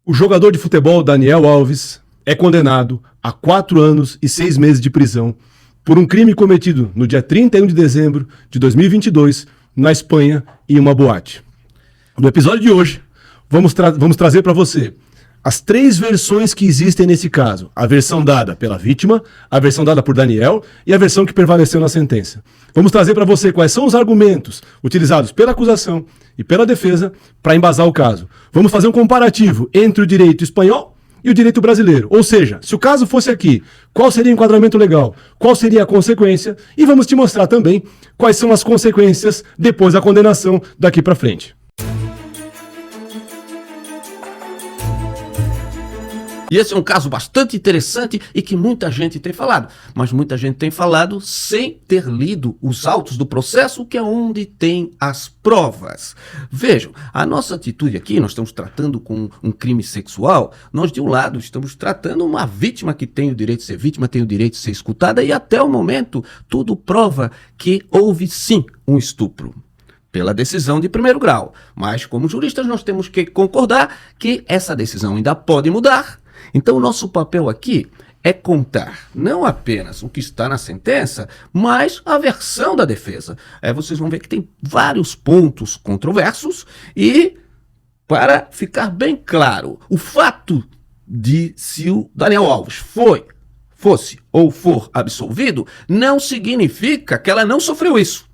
O jogador de futebol Daniel Alves é condenado a 4 anos e 6 meses de prisão por um crime cometido no dia 31 de dezembro de 2022 na Espanha em uma boate. No episódio de hoje, vamos trazer para você as 3 versões que existem nesse caso. A versão dada pela vítima, a versão dada por Daniel e a versão que prevaleceu na sentença. Vamos trazer para você quais são os argumentos utilizados pela acusação e pela defesa para embasar o caso. Vamos fazer um comparativo entre o direito espanhol e o direito brasileiro. Ou seja, se o caso fosse aqui, qual seria o enquadramento legal? Qual seria a consequência? E vamos te mostrar também quais são as consequências depois da condenação daqui para frente. E esse é um caso bastante interessante e que muita gente tem falado, mas muita gente tem falado sem ter lido os autos do processo, que é onde tem as provas. Vejam, a nossa atitude aqui, nós estamos tratando com um crime sexual, nós de um lado estamos tratando uma vítima que tem o direito de ser vítima, tem o direito de ser escutada, e até o momento tudo prova que houve sim um estupro pela decisão de primeiro grau. Mas como juristas nós temos que concordar que essa decisão ainda pode mudar. Então o nosso papel aqui é contar não apenas o que está na sentença, mas a versão da defesa. Vocês vão ver que tem vários pontos controversos e, para ficar bem claro, o fato de se o Daniel Alves fosse ou for absolvido, não significa que ela não sofreu isso.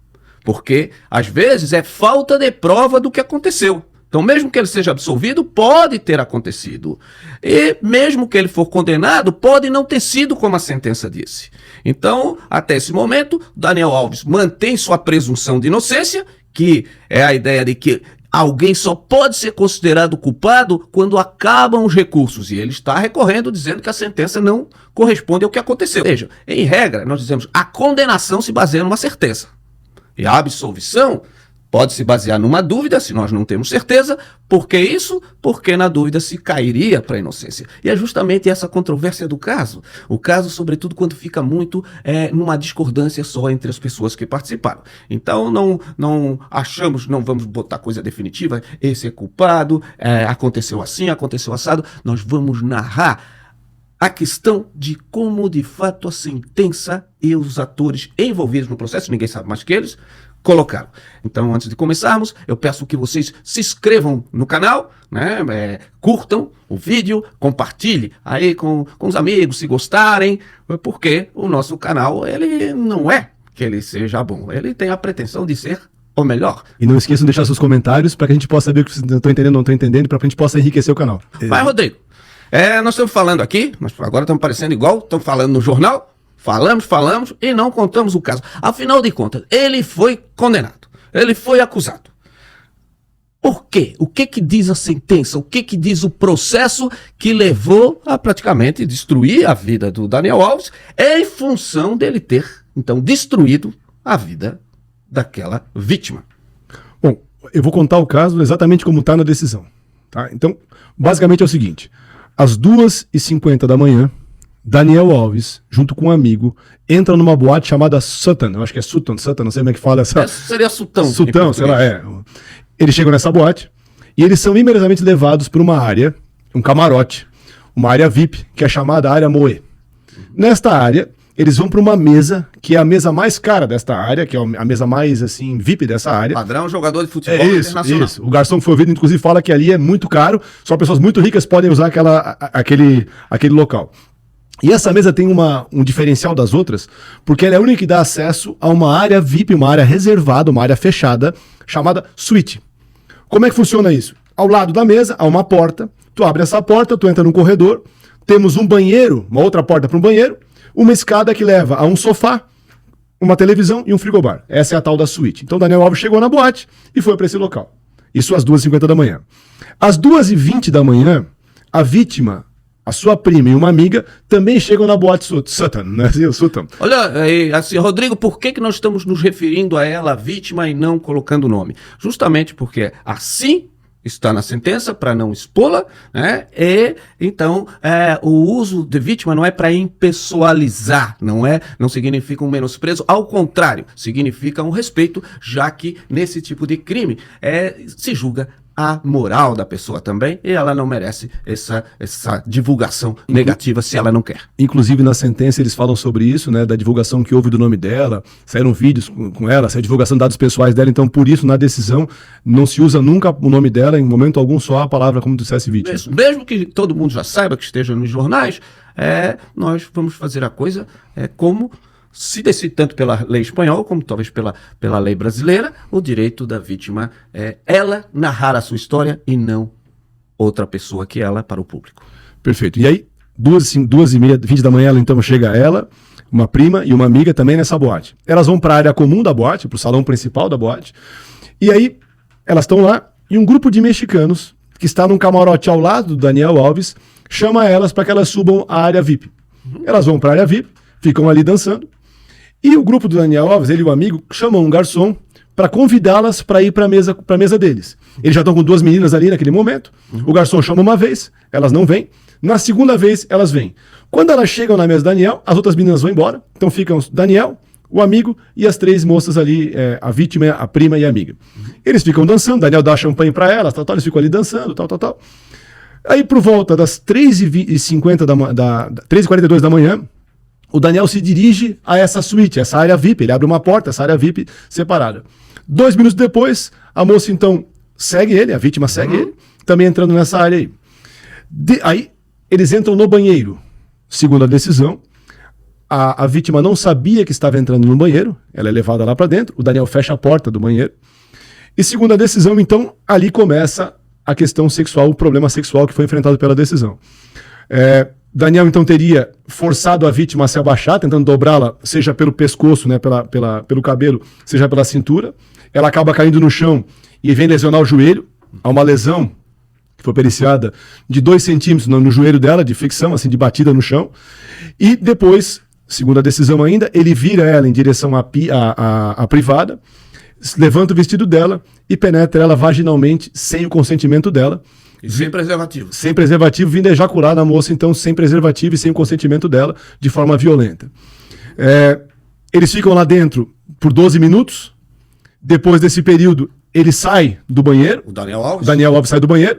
Porque, às vezes, é falta de prova do que aconteceu. Então, mesmo que ele seja absolvido, pode ter acontecido. E, mesmo que ele for condenado, pode não ter sido como a sentença disse. Então, até esse momento, Daniel Alves mantém sua presunção de inocência, que é a ideia de que alguém só pode ser considerado culpado quando acabam os recursos. E ele está recorrendo, dizendo que a sentença não corresponde ao que aconteceu. Veja, em regra, nós dizemos a condenação se baseia numa certeza. E a absolvição pode se basear numa dúvida, se nós não temos certeza. Por que isso? Porque na dúvida se cairia para a inocência. E é justamente essa controvérsia do caso. O caso, sobretudo, quando fica muito numa discordância só entre as pessoas que participaram. Então, não achamos, não vamos botar coisa definitiva, esse é culpado, aconteceu assim, aconteceu assado. Nós vamos narrar a questão de como, de fato, a sentença e os atores envolvidos no processo, ninguém sabe mais que eles, colocaram. Então, antes de começarmos, eu peço que vocês se inscrevam no canal, né? Curtam o vídeo, compartilhem aí com os amigos, se gostarem, porque o nosso canal, ele não é que ele seja bom, ele tem a pretensão de ser o melhor. E não esqueçam de deixar seus comentários para que a gente possa saber o que vocês estão entendendo ou não estão entendendo, para que a gente possa enriquecer o canal. Vai, Rodrigo. Nós estamos falando aqui, agora estamos parecendo igual, estamos falando no jornal, falamos e não contamos o caso. Afinal de contas, ele foi condenado, ele foi acusado. Por quê? O que diz a sentença? O que diz o processo que levou a praticamente destruir a vida do Daniel Alves em função dele ter, então, destruído a vida daquela vítima? Bom, eu vou contar o caso exatamente como está na decisão. Tá? Então, basicamente é o seguinte. Às 2h50 da manhã, Daniel Alves, junto com um amigo, entra numa boate chamada Sutton. Eu acho que é Sutton, não sei como é que fala essa. Seria Sutão. Sutão, sei lá, Eles chegam nessa boate e eles são imediatamente levados para uma área, um camarote, uma área VIP, que é chamada área Moe. Nesta área, eles vão para uma mesa, que é a mesa mais cara desta área, que é a mesa mais, assim, VIP dessa área. Padrão jogador de futebol internacional. Isso. O garçom que foi ouvido, inclusive, fala que ali é muito caro, só pessoas muito ricas podem usar aquele local. E essa mesa tem um diferencial das outras, porque ela é a única que dá acesso a uma área VIP, uma área reservada, uma área fechada, chamada suíte. Como é que funciona isso? Ao lado da mesa há uma porta, tu abre essa porta, tu entra num corredor, temos um banheiro, uma outra porta para um banheiro, uma escada que leva a um sofá, uma televisão e um frigobar. Essa é a tal da suíte. Então Daniel Alves chegou na boate e foi para esse local. Isso às 2h50 da manhã. Às 2h20 da manhã, a vítima, a sua prima e uma amiga também chegam na boate Sutton, né? Sutton. Olha, assim, Rodrigo, por que nós estamos nos referindo a ela, a vítima, e não colocando o nome? Justamente porque assim está na sentença, para não expô-la, né? E então o uso de vítima não é para impessoalizar, não significa um menosprezo, ao contrário, significa um respeito, já que nesse tipo de crime se julga a moral da pessoa também, e ela não merece essa divulgação negativa se ela não quer. Inclusive, na sentença, eles falam sobre isso, né, da divulgação que houve do nome dela, saíram vídeos com ela, saiu divulgação de dados pessoais dela, então, por isso, na decisão, não se usa nunca o nome dela, em momento algum, só a palavra como dissesse vítima. Mesmo que todo mundo já saiba, que esteja nos jornais, nós vamos fazer a coisa como se decide tanto pela lei espanhola, como talvez pela lei brasileira, o direito da vítima é ela narrar a sua história e não outra pessoa que ela para o público. Perfeito. E aí, 2h30, 20 da manhã, ela, então chega ela, uma prima e uma amiga também nessa boate. Elas vão para a área comum da boate, para o salão principal da boate, e aí elas estão lá e um grupo de mexicanos que está num camarote ao lado do Daniel Alves chama elas para que elas subam à área VIP. Elas vão para a área VIP, ficam ali dançando, e o grupo do Daniel Alves, ele e o amigo, chamam um garçom para convidá-las para ir para a mesa deles. Eles já estão com 2 meninas ali naquele momento. O garçom chama uma vez, elas não vêm. Na segunda vez, elas vêm. Quando elas chegam na mesa do Daniel, as outras meninas vão embora. Então ficam o Daniel, o amigo e as 3 moças ali, a vítima, a prima e a amiga. Eles ficam dançando, Daniel dá champanhe para elas, eles ficam ali dançando, tal. Aí, por volta das 3h42 da manhã, o Daniel se dirige a essa suíte, essa área VIP. Ele abre uma porta, essa área VIP separada. 2 minutos depois, a moça então segue ele, a vítima segue ele, também entrando nessa área aí. Aí, eles entram no banheiro. Segundo a decisão, a vítima não sabia que estava entrando no banheiro, ela é levada lá para dentro, o Daniel fecha a porta do banheiro. E segundo a decisão, então, ali começa a questão sexual, o problema sexual que foi enfrentado pela decisão. Daniel, então, teria forçado a vítima a se abaixar, tentando dobrá-la, seja pelo pescoço, né, pelo cabelo, seja pela cintura. Ela acaba caindo no chão e vem lesionar o joelho. Há uma lesão, que foi periciada, de 2 centímetros no joelho dela, de fricção, assim, de batida no chão. E depois, segundo a decisão ainda, ele vira ela em direção à privada, levanta o vestido dela e penetra ela vaginalmente, sem o consentimento dela. E sem preservativo. Sem preservativo, vindo ejacular na moça, então, sem preservativo e sem o consentimento dela, de forma violenta. Eles ficam lá dentro por 12 minutos. Depois desse período, ele sai do banheiro. O Daniel Alves. Daniel Alves sai do banheiro,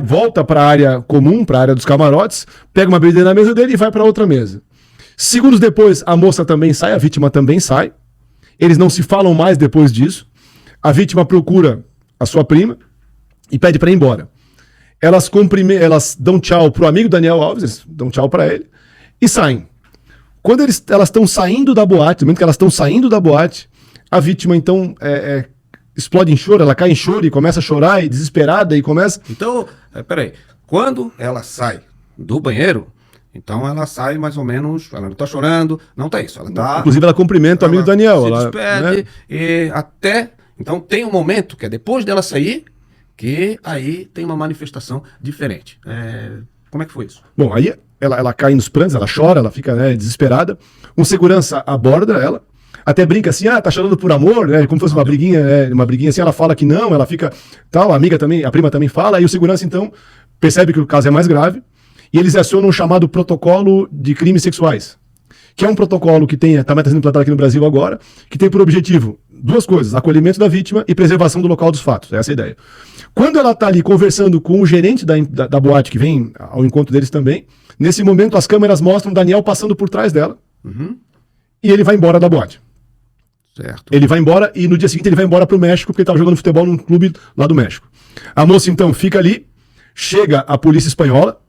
volta para a área comum, para a área dos camarotes, pega uma bebida na mesa dele e vai para outra mesa. Segundos depois, a moça também sai, a vítima também sai. Eles não se falam mais depois disso. A vítima procura a sua prima e pede para ir embora. Elas dão tchau pro amigo Daniel Alves, dão tchau para ele e saem. Quando elas estão saindo da boate, no momento que elas estão saindo da boate, a vítima então explode em choro, ela cai em choro e começa a chorar, e desesperada, e começa... Então, peraí, quando ela sai do banheiro, então ela sai mais ou menos, ela não tá chorando, não tá isso, ela tá... Inclusive ela cumprimenta o amigo Daniel. Se despede, né? E até... Então tem um momento que é depois dela sair, que aí tem uma manifestação diferente. Como é que foi isso? Bom, aí ela cai nos prantos, ela chora, ela fica desesperada. Um segurança aborda ela, até brinca assim, tá chorando por amor, né? Como se fosse uma briguinha assim, ela fala que não, ela fica tal, a prima também fala, e o segurança então percebe que o caso é mais grave, e eles acionam o chamado protocolo de crimes sexuais, que é um protocolo que também está sendo implantado aqui no Brasil agora, que tem por objetivo 2 coisas, acolhimento da vítima e preservação do local dos fatos, essa é a ideia. Quando ela está ali conversando com o gerente da boate, que vem ao encontro deles também, nesse momento as câmeras mostram o Daniel passando por trás dela, e ele vai embora da boate. Certo. Ele vai embora e no dia seguinte ele vai embora para o México, porque ele estava jogando futebol num clube lá do México. A moça então fica ali, chega a polícia espanhola,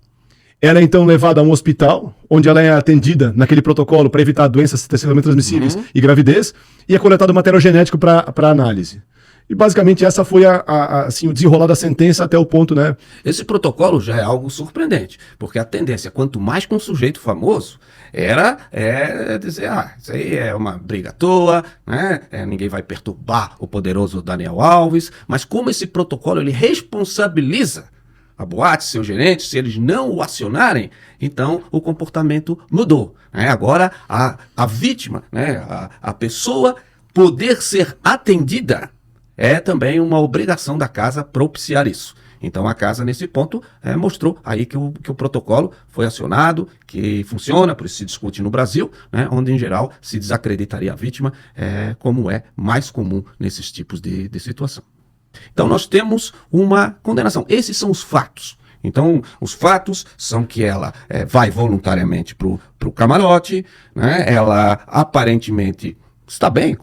ela é então levada a um hospital, onde ela é atendida naquele protocolo para evitar doenças sexualmente transmissíveis e gravidez, e é coletado material genético para análise. E basicamente essa foi assim, o desenrolar da sentença até o ponto, né? Esse protocolo já é algo surpreendente, porque a tendência, quanto mais com um sujeito famoso, dizer, isso aí é uma briga à toa, né? Ninguém vai perturbar o poderoso Daniel Alves, mas como esse protocolo ele responsabiliza a boate, seu gerente, se eles não o acionarem, então o comportamento mudou, né? Agora a vítima, né? a pessoa poder ser atendida é também uma obrigação da casa propiciar isso. Então a casa, nesse ponto, mostrou aí que o protocolo foi acionado, que funciona, por isso se discute no Brasil, né, onde em geral se desacreditaria a vítima, como é mais comum nesses tipos de situação. Então nós temos uma condenação. Esses são os fatos. Então, os fatos são que ela vai voluntariamente para o camarote, né? Ela aparentemente está bem,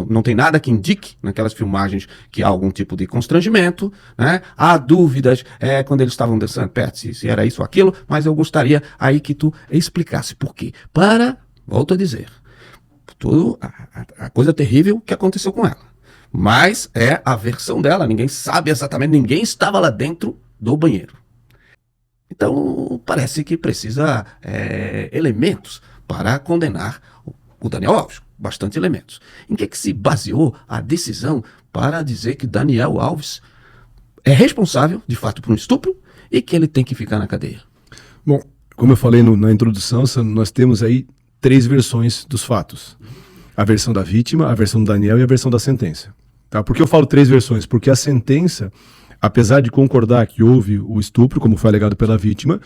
não tem nada que indique naquelas filmagens que há algum tipo de constrangimento, né? Há dúvidas quando eles estavam dançando perto se era isso ou aquilo, mas eu gostaria aí que tu explicasse por quê. Volto a dizer, tudo a coisa terrível que aconteceu com ela. Mas é a versão dela, ninguém sabe exatamente, ninguém estava lá dentro do banheiro. Então, parece que precisa elementos para condenar o Daniel Alves, bastante elementos. Em que se baseou a decisão para dizer que Daniel Alves é responsável, de fato, por um estupro e que ele tem que ficar na cadeia? Bom, como eu falei na introdução, nós temos aí 3 versões dos fatos. A versão da vítima, a versão do Daniel e a versão da sentença. Tá? Por que eu falo 3 versões? Porque a sentença, apesar de concordar que houve o estupro, como foi alegado pela vítima,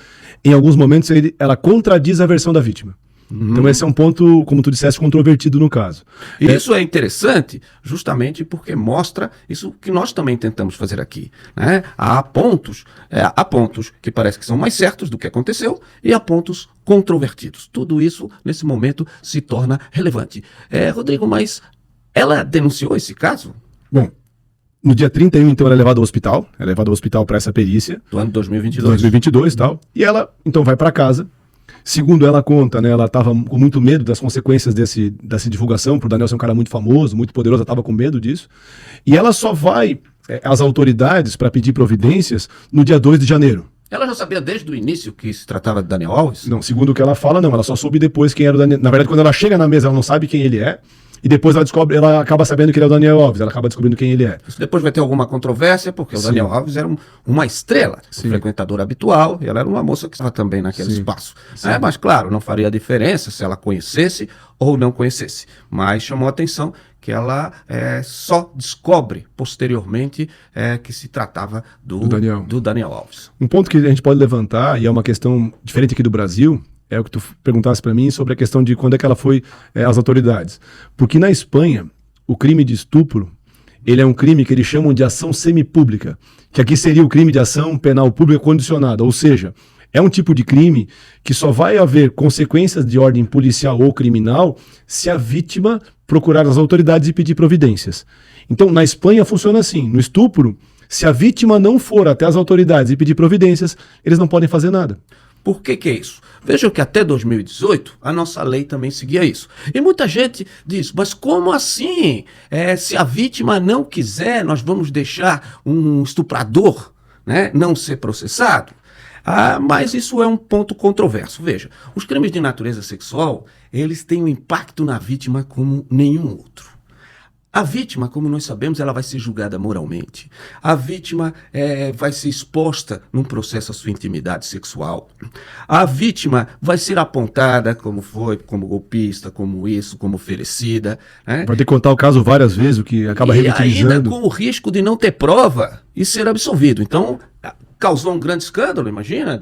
em alguns momentos ela contradiz a versão da vítima. Então esse é um ponto, como tu disseste, controvertido no caso. E isso é interessante justamente porque mostra isso que nós também tentamos fazer aqui, né? Há pontos que parece que são mais certos do que aconteceu e há pontos controvertidos. Tudo isso, nesse momento, se torna relevante. Rodrigo, mas ela denunciou esse caso? Bom, no dia 31, então, ela é levada ao hospital para essa perícia. Do ano 2022. 2022 e tal. E ela, então, vai para casa. Segundo ela conta, né, ela estava com muito medo das consequências dessa divulgação, por Daniel ser um cara muito famoso, muito poderoso, ela estava com medo disso. E ela só vai às autoridades para pedir providências no dia 2 de janeiro. Ela já sabia desde o início que se tratava de Daniel Alves? Não, segundo o que ela fala, não. Ela só soube depois quem era o Daniel. Na verdade, quando ela chega na mesa, ela não sabe quem ele é. E depois ela acaba sabendo que ele é o Daniel Alves, ela acaba descobrindo quem ele é. Isso depois vai ter alguma controvérsia, porque o Daniel Alves era uma estrela, um frequentador habitual, e ela era uma moça que estava também naquele espaço. Mas claro, não faria diferença se ela conhecesse ou não conhecesse. Mas chamou a atenção que ela só descobre posteriormente que se tratava do Daniel Alves. Um ponto que a gente pode levantar, e é uma questão diferente aqui do Brasil, é o que tu perguntasse para mim sobre a questão de quando é que ela foi às autoridades. Porque na Espanha, o crime de estupro, ele é um crime que eles chamam de ação semipública, que aqui seria o crime de ação penal pública condicionada, ou seja, é um tipo de crime que só vai haver consequências de ordem policial ou criminal se a vítima procurar as autoridades e pedir providências. Então, na Espanha funciona assim, no estupro, se a vítima não for até as autoridades e pedir providências, eles não podem fazer nada. Por que é isso? Vejam que até 2018 a nossa lei também seguia isso. E muita gente diz, mas como assim? Se a vítima não quiser, nós vamos deixar um estuprador, né, não ser processado? Mas isso é um ponto controverso. Veja, os crimes de natureza sexual, eles têm um impacto na vítima como nenhum outro. A vítima, como nós sabemos, ela vai ser julgada moralmente. A vítima vai ser exposta num processo à sua intimidade sexual. A vítima vai ser apontada como golpista, como isso, como oferecida. Né? Vai ter que contar o caso várias vezes, o que acaba revitalizando. E ainda com o risco de não ter prova e ser absolvido. Então, causou um grande escândalo, imagina,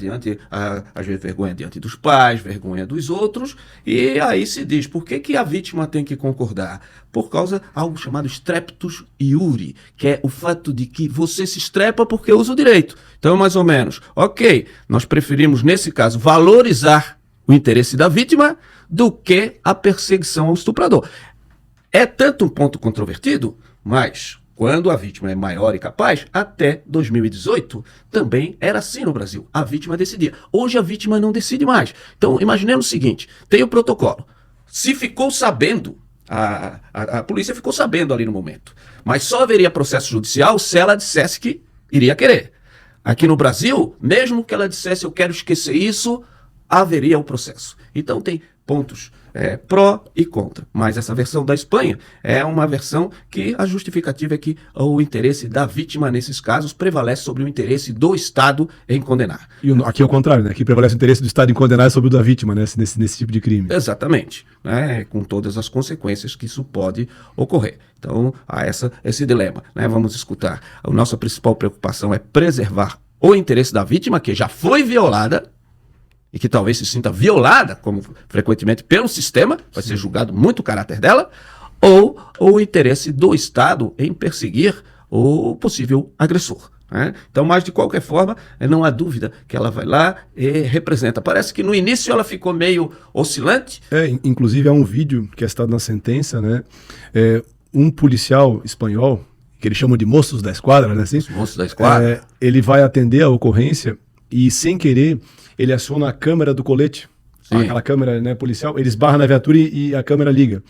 às vezes vergonha diante dos pais, vergonha dos outros, e aí se diz, por que a vítima tem que concordar? Por causa de algo chamado streptus iuri, que é o fato de que você se estrepa porque usa o direito. Então, mais ou menos, ok, nós preferimos, nesse caso, valorizar o interesse da vítima do que a perseguição ao estuprador. É tanto um ponto controvertido, mas quando a vítima é maior e capaz, até 2018, também era assim no Brasil. A vítima decidia. Hoje a vítima não decide mais. Então, imaginemos o seguinte, tem o protocolo. Se ficou sabendo, a polícia ficou sabendo ali no momento, mas só haveria processo judicial se ela dissesse que iria querer. Aqui no Brasil, mesmo que ela dissesse eu quero esquecer isso, haveria o processo. Então tem pontos pró e contra. Mas essa versão da Espanha é uma versão que a justificativa é que o interesse da vítima nesses casos prevalece sobre o interesse do Estado em condenar. E aqui é o contrário, né? Aqui prevalece o interesse do Estado em condenar sobre o da vítima, né? Nesse tipo de crime. Exatamente. Né? Com todas as consequências que isso pode ocorrer. Então, há esse dilema. Né? Vamos escutar. A nossa principal preocupação é preservar o interesse da vítima, que já foi violada, e que talvez se sinta violada, como frequentemente pelo sistema, vai ser julgado muito o caráter dela, ou o interesse do Estado em perseguir o possível agressor. Né? Então, mas de qualquer forma, não há dúvida que ela vai lá e representa. Parece que no início ela ficou meio oscilante. Inclusive há um vídeo que é citado na sentença, né? Um policial espanhol, que eles chamam de moços da esquadra, né? Assim, Os moços da esquadra. Ele vai atender a ocorrência e, sem querer, ele aciona a câmera do colete. Sim. Aquela câmera, né, policial, ele esbarra na viatura e a câmera liga.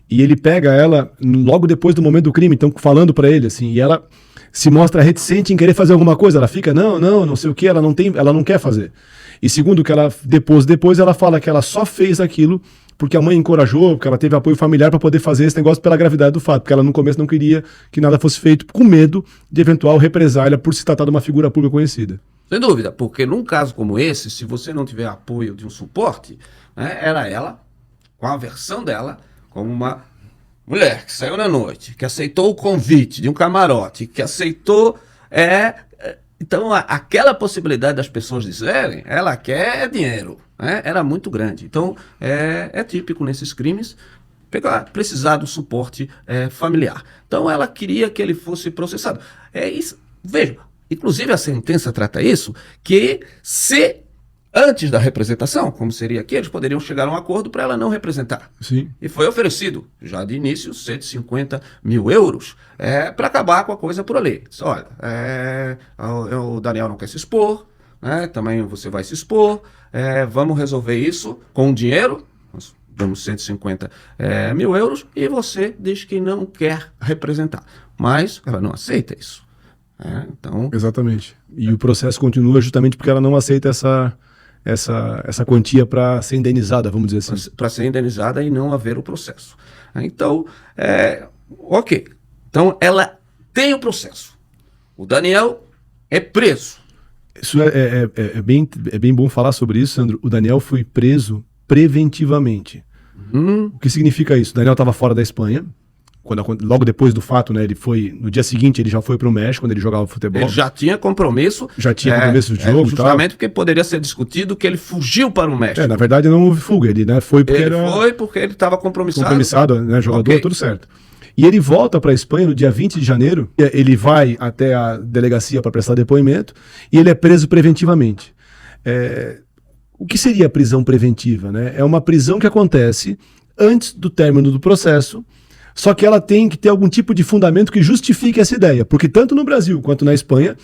E ele pega ela logo depois do momento do crime, então falando pra ele, assim, e ela se mostra reticente em querer fazer alguma coisa. Ela fica, não sei o que, ela não quer fazer. E segundo o que ela depois ela fala que ela só fez aquilo porque a mãe encorajou, porque ela teve apoio familiar para poder fazer esse negócio pela gravidade do fato, porque ela no começo não queria que nada fosse feito, com medo de eventual represália por se tratar de uma figura pública conhecida. Sem dúvida, porque num caso como esse, se você não tiver apoio de um suporte, né, era ela, com a versão dela, como uma mulher que saiu na noite, que aceitou o convite de um camarote, que aceitou... Então, aquela possibilidade das pessoas dizerem, ela quer dinheiro, né, era muito grande. Então, é típico nesses crimes precisar do suporte familiar. Então, ela queria que ele fosse processado. Isso, veja, inclusive a sentença trata isso, que se antes da representação, como seria aqui, eles poderiam chegar a um acordo para ela não representar. Sim. E foi oferecido, já de início, 150 mil euros para acabar com a coisa por ali. Disse, olha, o Daniel não quer se expor, né, também você vai se expor, vamos resolver isso com dinheiro, nós damos 150 mil euros, e você diz que não quer representar. Mas ela não aceita isso. Então... Exatamente. E o processo continua justamente porque ela não aceita essa quantia para ser indenizada, vamos dizer assim. Para ser indenizada e não haver o processo. Então, ok. Então, ela tem o processo. O Daniel é preso. Isso é bem bom falar sobre isso, Sandro. O Daniel foi preso preventivamente. O que significa isso? O Daniel estava fora da Espanha. Logo depois do fato, né, no dia seguinte ele já foi para o México, quando ele jogava futebol. Ele já tinha compromisso. Já tinha compromisso de jogo. Justamente porque poderia ser discutido que ele fugiu para o México. Na verdade não houve fuga, ele, né, foi porque ele estava compromissado. Compromissado, né, jogador, okay. Tudo certo. E ele volta para a Espanha no dia 20 de janeiro, ele vai até a delegacia para prestar depoimento e ele é preso preventivamente. O que seria a prisão preventiva? Né? É uma prisão que acontece antes do término do processo, só que ela tem que ter algum tipo de fundamento que justifique essa ideia, porque tanto no Brasil quanto na Espanha,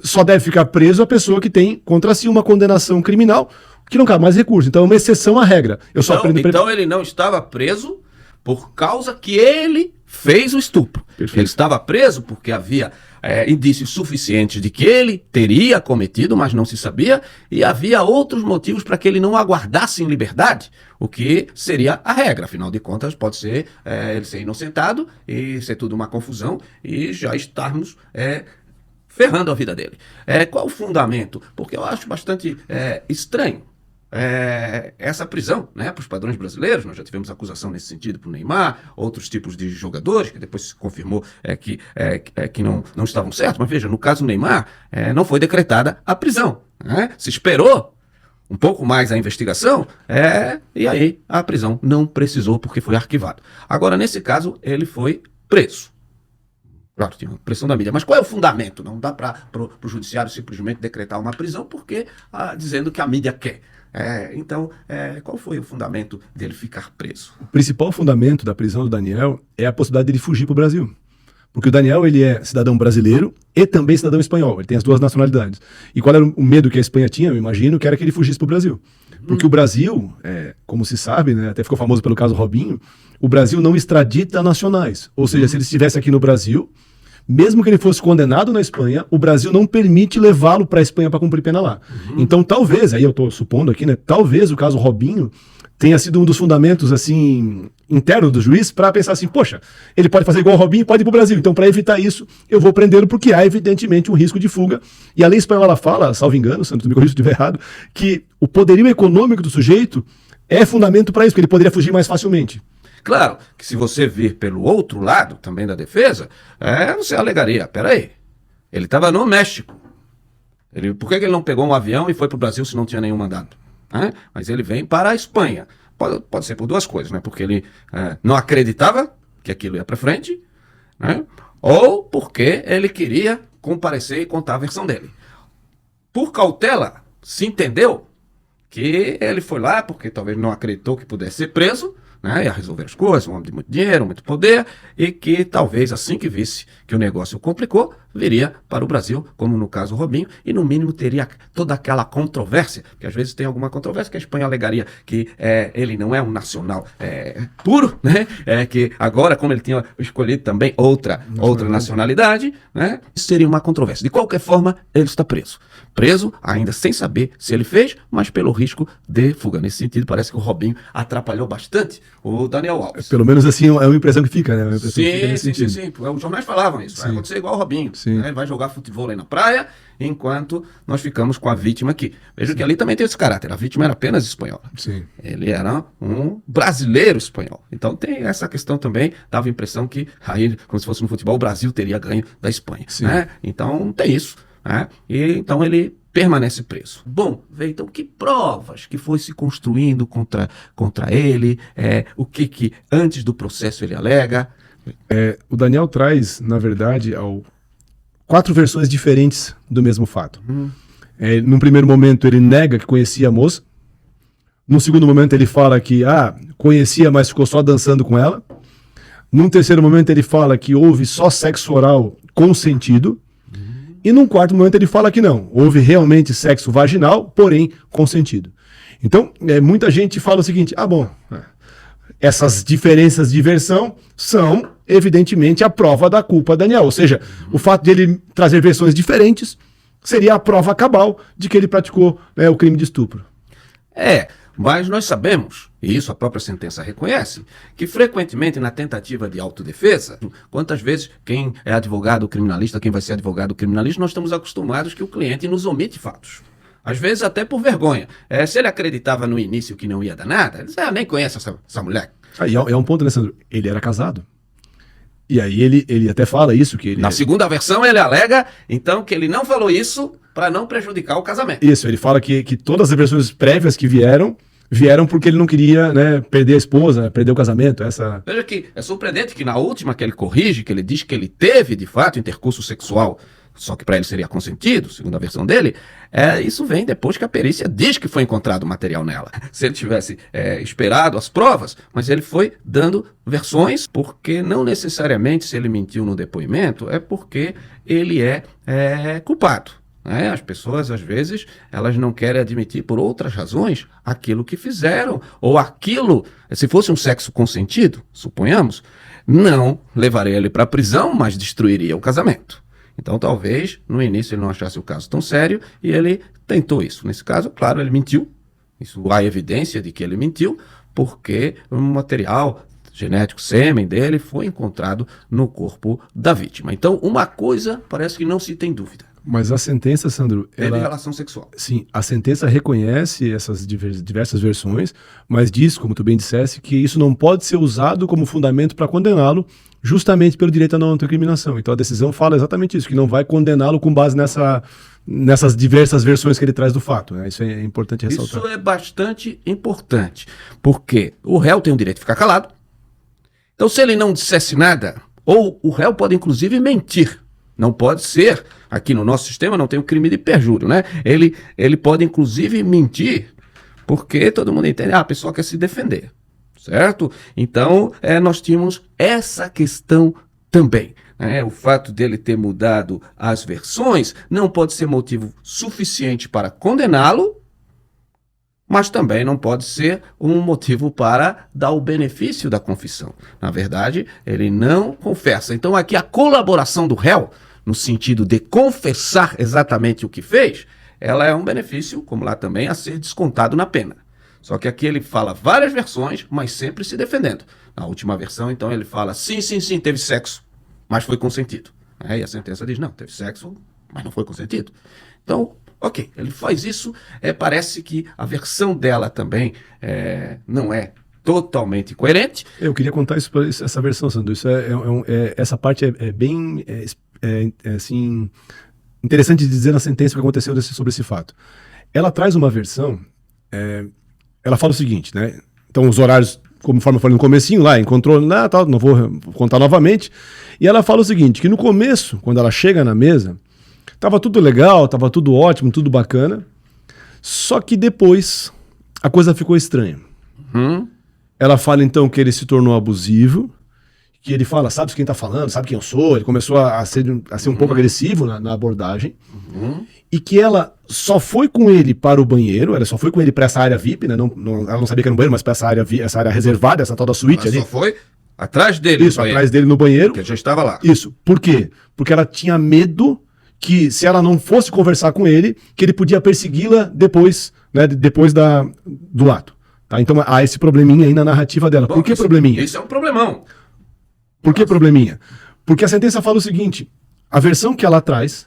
só deve ficar preso a pessoa que tem contra si uma condenação criminal, que não cabe mais recurso. Então é uma exceção à regra. Então ele não estava preso por causa que ele fez o estupro. Perfeito. Ele estava preso porque havia indícios suficientes de que ele teria cometido, mas não se sabia, e havia outros motivos para que ele não aguardasse em liberdade, o que seria a regra. Afinal de contas, pode ser ele ser inocentado e ser tudo uma confusão e já estarmos ferrando a vida dele. Qual o fundamento? Porque eu acho bastante estranho essa prisão, né, para os padrões brasileiros. Nós já tivemos acusação nesse sentido para o Neymar, outros tipos de jogadores, que depois se confirmou que não estavam certos. Mas veja, no caso do Neymar, não foi decretada a prisão. Né? Se esperou um pouco mais a investigação, e aí a prisão não precisou porque foi arquivado. Agora, nesse caso, ele foi preso. Claro, tinha uma pressão da mídia. Mas qual é o fundamento? Não dá para o judiciário simplesmente decretar uma prisão porque dizendo que a mídia quer. Então, qual foi o fundamento dele ficar preso? O principal fundamento da prisão do Daniel é a possibilidade dele fugir para o Brasil. Porque o Daniel, ele é cidadão brasileiro e também cidadão espanhol. Ele tem as duas nacionalidades. E qual era o medo que a Espanha tinha, eu imagino, que era que ele fugisse para o Brasil. Porque o Brasil, como se sabe, né, até ficou famoso pelo caso Robinho, o Brasil não extradita nacionais. Ou seja, se ele estivesse aqui no Brasil, mesmo que ele fosse condenado na Espanha, o Brasil não permite levá-lo para a Espanha para cumprir pena lá. Então, talvez, aí eu estou supondo aqui, né, talvez o caso Robinho tenha sido um dos fundamentos, assim, internos do juiz para pensar assim, poxa, ele pode fazer igual o Robinho e pode ir para o Brasil. Então, para evitar isso, eu vou prendê-lo porque há, evidentemente, um risco de fuga. E a lei espanhola fala, salvo engano, Santos, me corrija se estiver errado, que o poderio econômico do sujeito é fundamento para isso, porque ele poderia fugir mais facilmente. Claro que se você vir pelo outro lado, também da defesa, você alegaria, peraí, ele estava no México. Por que ele não pegou um avião e foi para o Brasil se não tinha nenhum mandado? Mas ele vem para a Espanha. Pode ser por duas coisas, né? Porque ele não acreditava que aquilo ia para frente, né? ou porque ele queria comparecer e contar a versão dele. Por cautela, se entendeu que ele foi lá porque talvez não acreditou que pudesse ser preso, né, ia resolver as coisas, um homem de muito dinheiro, muito poder, e que talvez assim que visse que o negócio complicou, viria para o Brasil, como no caso o Robinho, e no mínimo teria toda aquela controvérsia, porque às vezes tem alguma controvérsia que a Espanha alegaria que ele não é um nacional puro, né, que agora, como ele tinha escolhido também outra nacionalidade, né, isso seria uma controvérsia. De qualquer forma, ele está preso. Preso, ainda sem saber se ele fez, mas pelo risco de fuga. Nesse sentido, parece que o Robinho atrapalhou bastante o Daniel Alves. Pelo menos assim é uma impressão que fica, né? Uma impressão que fica Sim. Os jornais falavam isso. Vai acontecer igual o Robinho. Né? Ele vai jogar futebol aí na praia, enquanto nós ficamos com a vítima aqui. Veja que ali também tem esse caráter. A vítima era apenas espanhola. Sim. Ele era um brasileiro espanhol. Então tem essa questão também. Dava a impressão que aí, como se fosse no futebol, o Brasil teria ganho da Espanha. Né? Então tem isso. Né? E então ele permanece preso. Bom, então que provas que foi se construindo contra ele, o que antes do processo ele alega? O Daniel traz, na verdade, 4 versões diferentes do mesmo fato. Num primeiro momento ele nega que conhecia a moça. Num segundo momento ele fala que conhecia, mas ficou só dançando com ela. Num terceiro momento ele fala que houve só sexo oral consentido. E num quarto momento ele fala que não, houve realmente sexo vaginal, porém consentido. Então, muita gente fala o seguinte, essas diferenças de versão são, evidentemente, a prova da culpa Daniel. Ou seja, o fato de ele trazer versões diferentes seria a prova cabal de que ele praticou o crime de estupro. Mas nós sabemos, e isso a própria sentença reconhece, que frequentemente na tentativa de autodefesa, quantas vezes quem é advogado criminalista, quem vai ser advogado criminalista, nós estamos acostumados que o cliente nos omite fatos. Às vezes até por vergonha. Se ele acreditava no início que não ia dar nada, ele diz, eu nem conheço essa mulher. É um ponto, né, Sandro? Ele era casado. E aí ele até fala isso, que ele... Na segunda versão ele alega, então, que ele não falou isso para não prejudicar o casamento. Isso, ele fala que todas as versões prévias que vieram porque ele não queria, né, perder a esposa, perder o casamento. Veja que é surpreendente que na última que ele corrige, que ele diz que ele teve, de fato, intercurso sexual, só que para ele seria consentido, segundo a versão dele, isso vem depois que a perícia diz que foi encontrado material nela. Se ele tivesse esperado as provas, mas ele foi dando versões, porque não necessariamente se ele mentiu no depoimento, é porque ele é culpado. As pessoas, às vezes, elas não querem admitir por outras razões aquilo que fizeram, ou aquilo, se fosse um sexo consentido, suponhamos, não levaria ele para a prisão, mas destruiria o casamento. Então, talvez, no início ele não achasse o caso tão sério e ele tentou isso. Nesse caso, claro, ele mentiu. Isso há evidência de que ele mentiu, porque o material genético, sêmen dele, foi encontrado no corpo da vítima. Então, uma coisa parece que não se tem dúvida. Mas a sentença, Sandro... Teve relação sexual. Sim, a sentença reconhece essas diversas versões, mas diz, como tu bem disseste, que isso não pode ser usado como fundamento para condená-lo, justamente pelo direito à não autoincriminação. Então a decisão fala exatamente isso, que não vai condená-lo com base nessas diversas versões que ele traz do fato. Né? Isso é importante ressaltar. Isso é bastante importante, porque o réu tem o direito de ficar calado. Então, se ele não dissesse nada, ou o réu pode inclusive mentir, não pode ser, aqui no nosso sistema não tem o crime de perjúrio, né? Ele pode inclusive mentir, porque todo mundo entende, a pessoa quer se defender, certo? Então, nós tínhamos essa questão também. O fato dele ter mudado as versões não pode ser motivo suficiente para condená-lo, mas também não pode ser um motivo para dar o benefício da confissão. Na verdade, ele não confessa. Então aqui a colaboração do réu, no sentido de confessar exatamente o que fez, ela é um benefício, como lá também, a ser descontado na pena. Só que aqui ele fala várias versões, mas sempre se defendendo. Na última versão, então, ele fala, sim, teve sexo, mas foi consentido. E a sentença diz, não, teve sexo, mas não foi consentido. Então, ok, ele faz isso, parece que a versão dela também não é totalmente coerente. Eu queria contar essa versão, Sandro. Essa parte é bem assim, interessante de dizer na sentença o que aconteceu sobre esse fato. Ela traz uma versão, ela fala o seguinte, né? Então os horários conforme eu falei no comecinho lá, encontrou lá, tal, não vou contar novamente. E ela fala o seguinte, que no começo, quando ela chega na mesa, tava tudo legal, tava tudo ótimo, tudo bacana. Só que depois a coisa ficou estranha. Ela fala então que ele se tornou abusivo, que ele fala, sabe quem tá falando, sabe quem eu sou, ele começou a ser um pouco agressivo na abordagem, e que ela só foi com ele para o banheiro, ela só foi com ele para essa área VIP, né? Ela não sabia que era um banheiro, mas para essa área reservada, essa tal da suíte ali. Só foi atrás dele. Isso, atrás dele no banheiro. Que já estava lá. Isso, por quê? Porque ela tinha medo que se ela não fosse conversar com ele, que ele podia persegui-la depois, né, depois do ato. Tá? Então há esse probleminha aí na narrativa dela. Bom, por que probleminha? Isso é um problemão. Por que probleminha? Porque a sentença fala o seguinte, a versão que ela traz,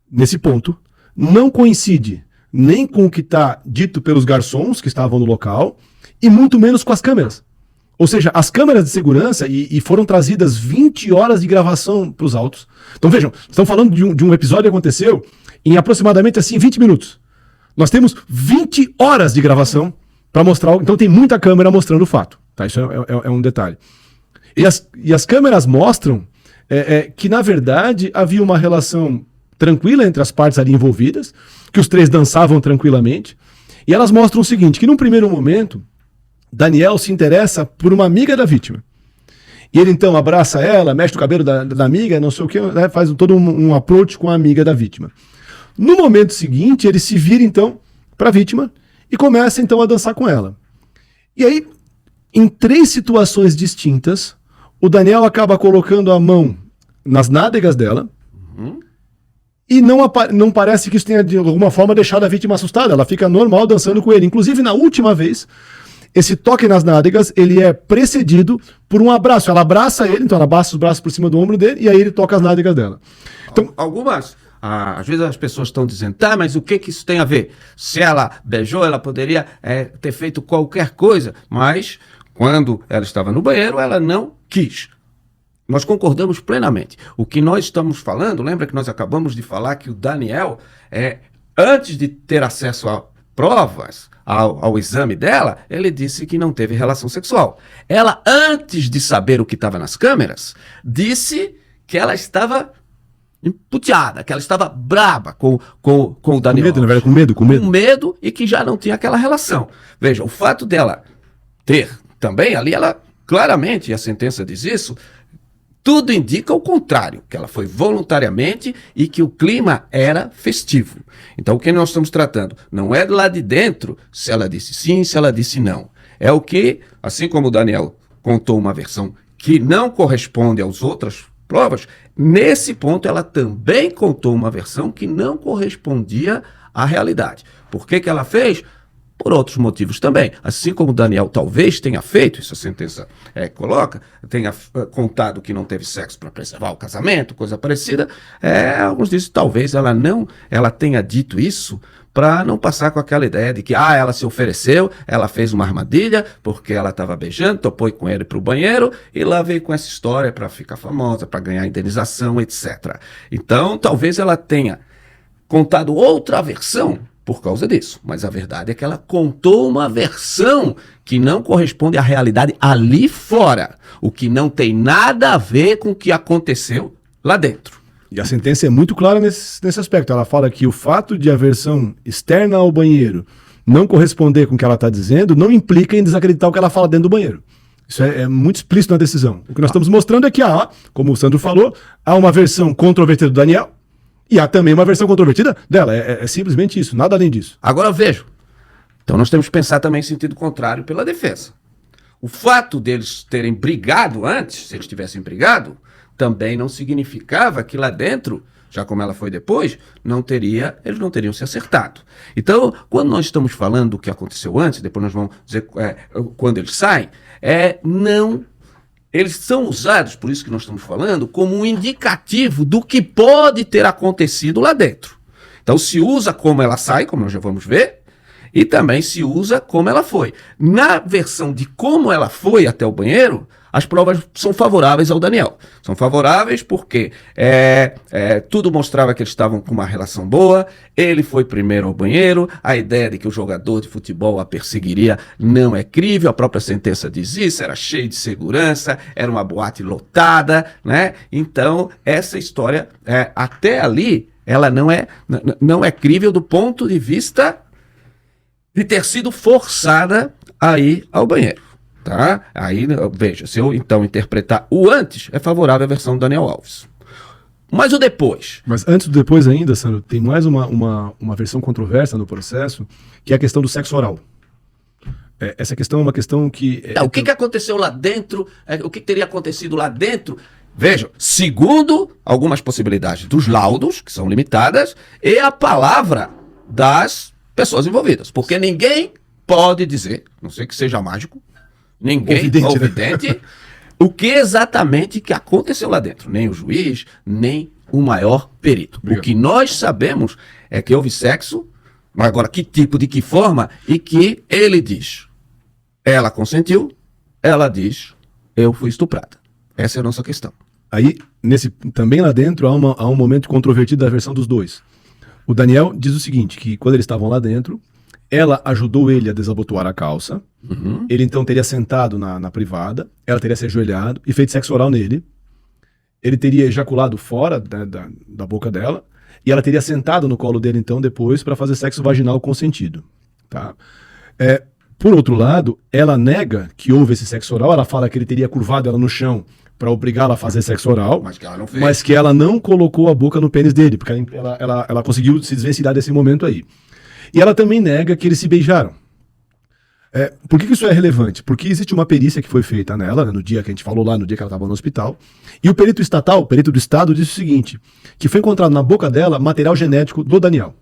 nesse ponto, não coincide nem com o que está dito pelos garçons que estavam no local, e muito menos com as câmeras. Ou seja, as câmeras de segurança, e foram trazidas 20 horas de gravação para os autos. Então vejam, estamos falando de um episódio que aconteceu em aproximadamente assim 20 minutos. Nós temos 20 horas de gravação para mostrar, então tem muita câmera mostrando o fato. Tá? Isso é um detalhe. E as câmeras mostram que, na verdade, havia uma relação tranquila entre as partes ali envolvidas, que os três dançavam tranquilamente, e elas mostram o seguinte, que num primeiro momento, Daniel se interessa por uma amiga da vítima. E ele então abraça ela, mexe o cabelo da amiga, não sei o que, né, faz todo um approach com a amiga da vítima. No momento seguinte, ele se vira então para a vítima e começa então a dançar com ela. E aí, em 3 situações distintas, o Daniel acaba colocando a mão nas nádegas dela e não parece que isso tenha de alguma forma deixado a vítima assustada. Ela fica normal dançando com ele. Inclusive, na última vez, esse toque nas nádegas, ele é precedido por um abraço. Ela abraça ele, então ela abaixa os braços por cima do ombro dele e aí ele toca as nádegas dela. Então, às vezes as pessoas estão dizendo, tá, mas o que isso tem a ver? Se ela beijou, ela poderia ter feito qualquer coisa, mas quando ela estava no banheiro, ela não quis. Nós concordamos plenamente. O que nós estamos falando, lembra que nós acabamos de falar que o Daniel, antes de ter acesso a provas, ao exame dela, ele disse que não teve relação sexual. Ela, antes de saber o que estava nas câmeras, disse que ela estava emputeada, que ela estava braba com o Daniel. Com medo, na verdade, com medo. Com medo e que já não tinha aquela relação. Veja, o fato dela ter também, ali ela, claramente, e a sentença diz isso, tudo indica o contrário, que ela foi voluntariamente e que o clima era festivo. Então, o que nós estamos tratando? Não é lá de dentro se ela disse sim, se ela disse não. É o que, assim como o Daniel contou uma versão que não corresponde às outras provas, nesse ponto ela também contou uma versão que não correspondia à realidade. Por que ela fez? Por outros motivos também. Assim como o Daniel talvez tenha feito, isso a sentença coloca, tenha contado que não teve sexo para preservar o casamento, coisa parecida, alguns dizem talvez ela tenha dito isso para não passar com aquela ideia de que ela se ofereceu, ela fez uma armadilha porque ela estava beijando, topou com ele para o banheiro e lá veio com essa história para ficar famosa, para ganhar indenização, etc. Então, talvez ela tenha contado outra versão por causa disso, mas a verdade é que ela contou uma versão que não corresponde à realidade ali fora, o que não tem nada a ver com o que aconteceu lá dentro. E a sentença é muito clara nesse aspecto. Ela fala que o fato de a versão externa ao banheiro não corresponder com o que ela está dizendo não implica em desacreditar o que ela fala dentro do banheiro. Isso é muito explícito na decisão. O que nós estamos mostrando é que como o Sandro falou, há uma versão controvertida do Daniel, e há também uma versão controvertida dela. É simplesmente isso, nada além disso. Agora vejo. Então nós temos que pensar também em sentido contrário pela defesa. O fato deles terem brigado antes, se eles tivessem brigado, também não significava que lá dentro, já como ela foi depois, eles não teriam se acertado. Então, quando nós estamos falando do que aconteceu antes, depois nós vamos dizer quando eles saem, eles são usados, por isso que nós estamos falando, como um indicativo do que pode ter acontecido lá dentro. Então se usa como ela sai, como nós já vamos ver, e também se usa como ela foi. Na versão de como ela foi até o banheiro, as provas são favoráveis ao Daniel. São favoráveis porque tudo mostrava que eles estavam com uma relação boa, ele foi primeiro ao banheiro, a ideia de que o jogador de futebol a perseguiria não é crível, a própria sentença diz isso, era cheio de segurança, era uma boate lotada, né? Então, essa história, até ali, ela não é crível do ponto de vista de ter sido forçada a ir ao banheiro, tá? Aí, veja, se eu então interpretar o antes, é favorável à versão do Daniel Alves. Mas o depois? Mas antes do depois ainda, Sandro, tem mais uma versão controversa no processo, que é a questão do sexo oral. Essa questão é uma questão que... O que aconteceu lá dentro? O que teria acontecido lá dentro? Vejam, segundo algumas possibilidades dos laudos, que são limitadas, e a palavra das pessoas envolvidas. Porque ninguém pode dizer, não sei que seja mágico, ninguém Ouvidente, né? O que exatamente que aconteceu lá dentro. Nem o juiz, nem o maior perito. Obrigado. O que nós sabemos é que houve sexo, mas agora que tipo, de que forma, e que ele diz, ela consentiu, ela diz, eu fui estuprada. Essa é a nossa questão. Aí, também lá dentro, há um momento controvertido da versão dos dois. O Daniel diz o seguinte, que quando eles estavam lá dentro, ela ajudou ele a desabotoar a calça, ele então teria sentado na privada, ela teria se ajoelhado e feito sexo oral nele, ele teria ejaculado fora da boca dela, e ela teria sentado no colo dele então depois para fazer sexo vaginal consentido. Tá? Por outro lado, ela nega que houve esse sexo oral, ela fala que ele teria curvado ela no chão para obrigá-la a fazer sexo oral, Mas que ela não fez. mas que ela não colocou a boca no pênis dele, porque ela conseguiu se desvencilhar desse momento aí. E ela também nega que eles se beijaram. Por que isso é relevante? Porque existe uma perícia que foi feita nela, né, no dia que a gente falou lá, no dia que ela estava no hospital, e o perito estatal, o perito do estado, disse o seguinte, que foi encontrado na boca dela material genético do Daniel.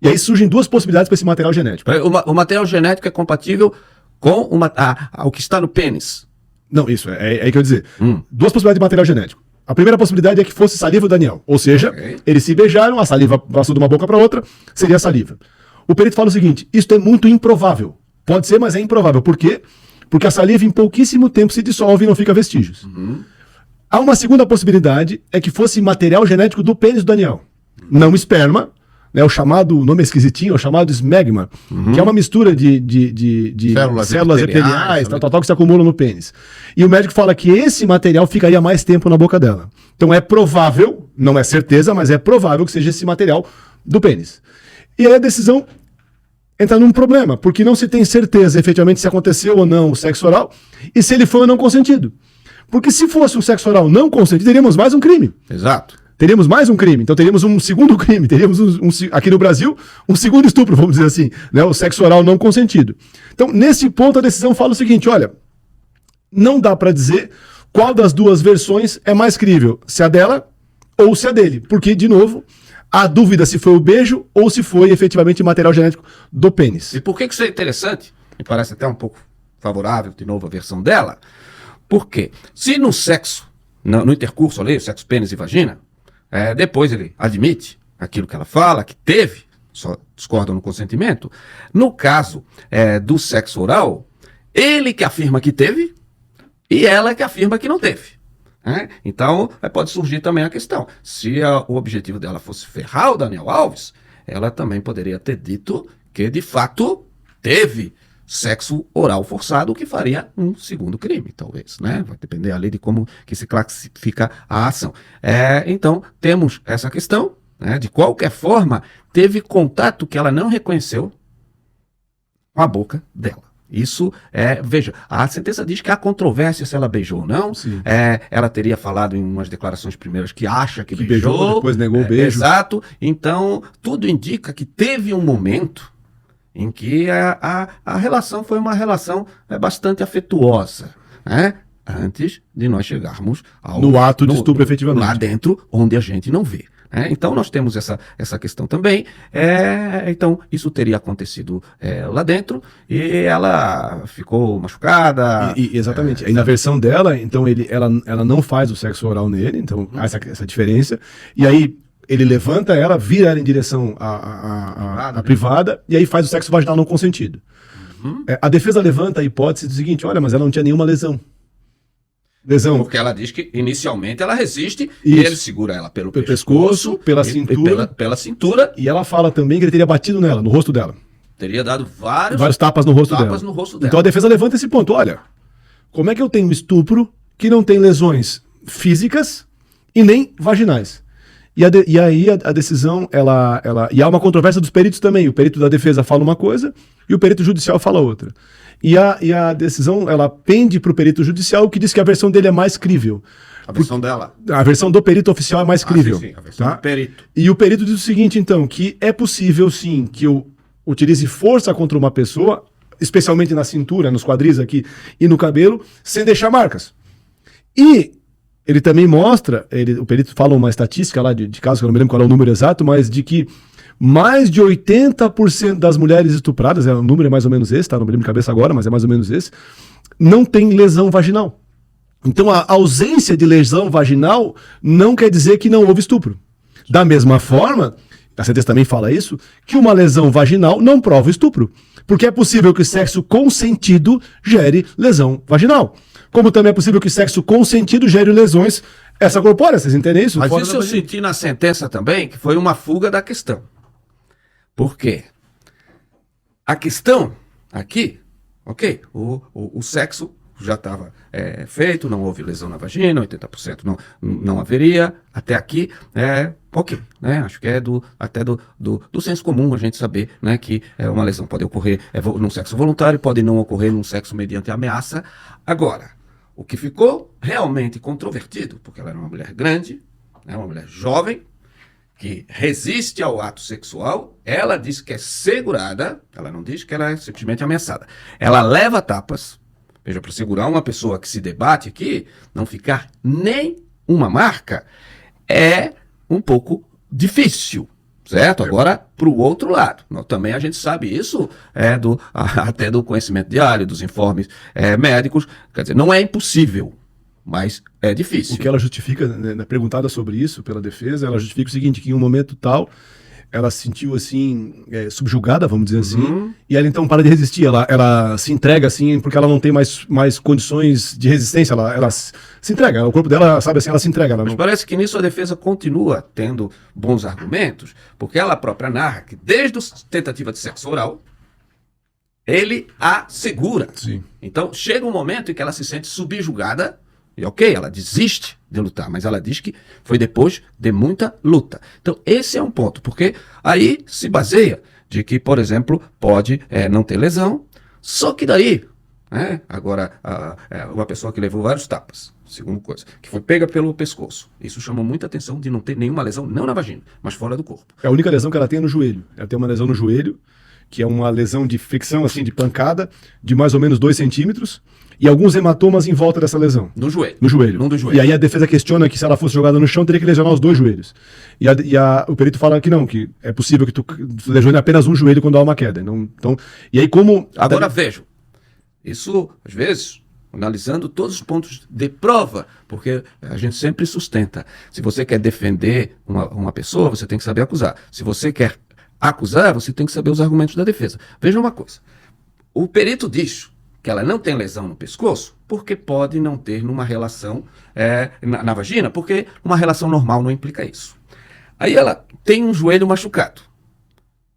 E aí surgem duas possibilidades para esse material genético. O material genético é compatível com o que está no pênis. Não, isso, é aí que eu ia dizer. Duas possibilidades de material genético. A primeira possibilidade é que fosse saliva do Daniel. Ou seja, eles se beijaram, a saliva passou de uma boca para outra, seria saliva. O perito fala o seguinte, isso é muito improvável. Pode ser, mas é improvável. Por quê? Porque a saliva em pouquíssimo tempo se dissolve e não fica vestígios. Há uma segunda possibilidade, é que fosse material genético do pênis do Daniel. Não esperma, né, o nome é esquisitinho, o chamado esmegma, que é uma mistura de células epiteliais, tal, que se acumulam no pênis. E o médico fala que esse material ficaria mais tempo na boca dela. Então é provável, não é certeza, mas é provável que seja esse material do pênis. E aí a decisão entra num problema, porque não se tem certeza efetivamente se aconteceu ou não o sexo oral e se ele foi ou não consentido. Porque se fosse um sexo oral não consentido, teríamos mais um crime. Exato. Teríamos mais um crime, então teríamos um segundo crime, teríamos aqui no Brasil um segundo estupro, vamos dizer assim, né, o sexo oral não consentido. Então, nesse ponto, a decisão fala o seguinte, olha, não dá para dizer qual das duas versões é mais crível, se a dela ou se a dele, porque, de novo, há dúvida se foi o beijo ou se foi efetivamente material genético do pênis. E por que isso é interessante? Me parece até um pouco favorável, de novo, a versão dela, porque se no sexo, no intercurso ali, sexo pênis e vagina, depois ele admite aquilo que ela fala, que teve, só discordam no consentimento. No caso do sexo oral, ele que afirma que teve e ela que afirma que não teve. Então, pode surgir também a questão. Se o objetivo dela fosse ferrar o Daniel Alves, ela também poderia ter dito que, de fato, teve sexo oral forçado, o que faria um segundo crime, talvez, né? Vai depender ali de como que se classifica a ação. Então, temos essa questão, né? De qualquer forma, teve contato que ela não reconheceu com a boca dela. Isso veja, a sentença diz que há controvérsia se ela beijou ou não. Ela teria falado em umas declarações primeiras que acha que beijou, depois negou o beijo. Exato. Então, tudo indica que teve um momento em que a relação foi uma relação bastante afetuosa, né? Antes de nós chegarmos no ato de estupro, efetivamente. Lá dentro, onde a gente não vê. Então, nós temos essa questão também. Então, isso teria acontecido lá dentro e ela ficou machucada. Exatamente. Aí, na versão dela, então, ela não faz o sexo oral nele, então, há essa diferença. E aí, ele levanta ela, vira ela em direção à privada e aí faz o sexo vaginal não consentido. A defesa levanta a hipótese do seguinte, olha, mas ela não tinha nenhuma lesão. Lesão Porque ela diz que inicialmente ela resiste e Isso. ele segura ela pelo pelo pescoço, pela cintura. pela cintura. E ela fala também que ele teria batido nela, no rosto dela. Teria dado vários Tapas no rosto tapas dela. no rosto dela. Então a defesa levanta esse ponto. Olha, como é que eu tenho estupro que não tem lesões físicas e nem vaginais? E aí a decisão, e há uma controvérsia dos peritos também. O perito da defesa fala uma coisa e o perito judicial fala outra. E a decisão, ela pende para o perito judicial, que diz que a versão dele é mais crível. A versão dela. A versão do perito oficial é mais crível. Sim, a versão tá? do perito. E o perito diz o seguinte, então, que é possível, sim, que eu utilize força contra uma pessoa, especialmente na cintura, nos quadris aqui e no cabelo, sem deixar marcas. E ele também mostra, o perito fala uma estatística lá de casos, que eu não me lembro qual é o número exato, mas de que mais de 80% das mulheres estupradas, o número é mais ou menos esse, tá? Não me lembro de cabeça agora, mas é mais ou menos esse, não tem lesão vaginal. Então a ausência de lesão vaginal não quer dizer que não houve estupro. Da mesma forma, a sentença também fala isso, que uma lesão vaginal não prova estupro. Porque é possível que sexo consentido gere lesão vaginal. Como também é possível que sexo consentido gere lesões extracorpóreas. Vocês entendem isso? Mas Fora isso da eu vagina. senti na sentença também, que foi uma fuga da questão. Por quê? A questão aqui, ok, o sexo já estava feito, não houve lesão na vagina, 80% não haveria, até aqui, ok, né? Acho que é até do senso comum a gente saber, né, que uma lesão pode ocorrer num sexo voluntário, pode não ocorrer num sexo mediante ameaça. Agora, o que ficou realmente controvertido, porque ela era uma mulher grande, né, uma mulher jovem, que resiste ao ato sexual, ela diz que é segurada, ela não diz que ela é simplesmente ameaçada. Ela leva tapas, veja, para segurar uma pessoa que se debate aqui, não ficar nem uma marca, é um pouco difícil, certo? Agora, para o outro lado, também a gente sabe isso, até do conhecimento diário, dos informes médicos, quer dizer, não é impossível, mas é difícil. O que ela justifica, né, perguntada sobre isso pela defesa, ela justifica o seguinte, que em um momento tal, ela se sentiu assim, subjugada, vamos dizer assim, e ela então para de resistir, ela se entrega assim, porque ela não tem mais condições de resistência, ela se entrega, o corpo dela, sabe assim, ela se entrega. Mas parece que nisso a defesa continua tendo bons argumentos, porque ela própria narra que desde a tentativa de sexo oral, ele a segura. Sim. Então chega um momento em que ela se sente subjugada, e ok, ela desiste de lutar, mas ela diz que foi depois de muita luta. Então esse é um ponto, porque aí se baseia de que, por exemplo, pode não ter lesão, só que daí, né, agora, uma pessoa que levou vários tapas, segunda coisa, que foi pega pelo pescoço, isso chamou muita atenção de não ter nenhuma lesão, não na vagina, mas fora do corpo. A única lesão que ela tem é no joelho. Ela tem uma lesão no joelho, que é uma lesão de fricção, assim, de pancada, de mais ou menos 2 centímetros, e alguns hematomas em volta dessa lesão. No joelho. No joelho. Num dos joelhos. E aí a defesa questiona que se ela fosse jogada no chão, teria que lesionar os 2 joelhos. O perito fala que não, que é possível que tu lesione apenas um joelho quando há uma queda. Então, e aí como... Agora vejam, isso às vezes, analisando todos os pontos de prova, porque a gente sempre sustenta, se você quer defender uma pessoa, você tem que saber acusar. Se você quer acusar, você tem que saber os argumentos da defesa. Veja uma coisa, o perito diz que ela não tem lesão no pescoço, porque pode não ter numa relação na vagina, porque uma relação normal não implica isso. Aí ela tem um joelho machucado.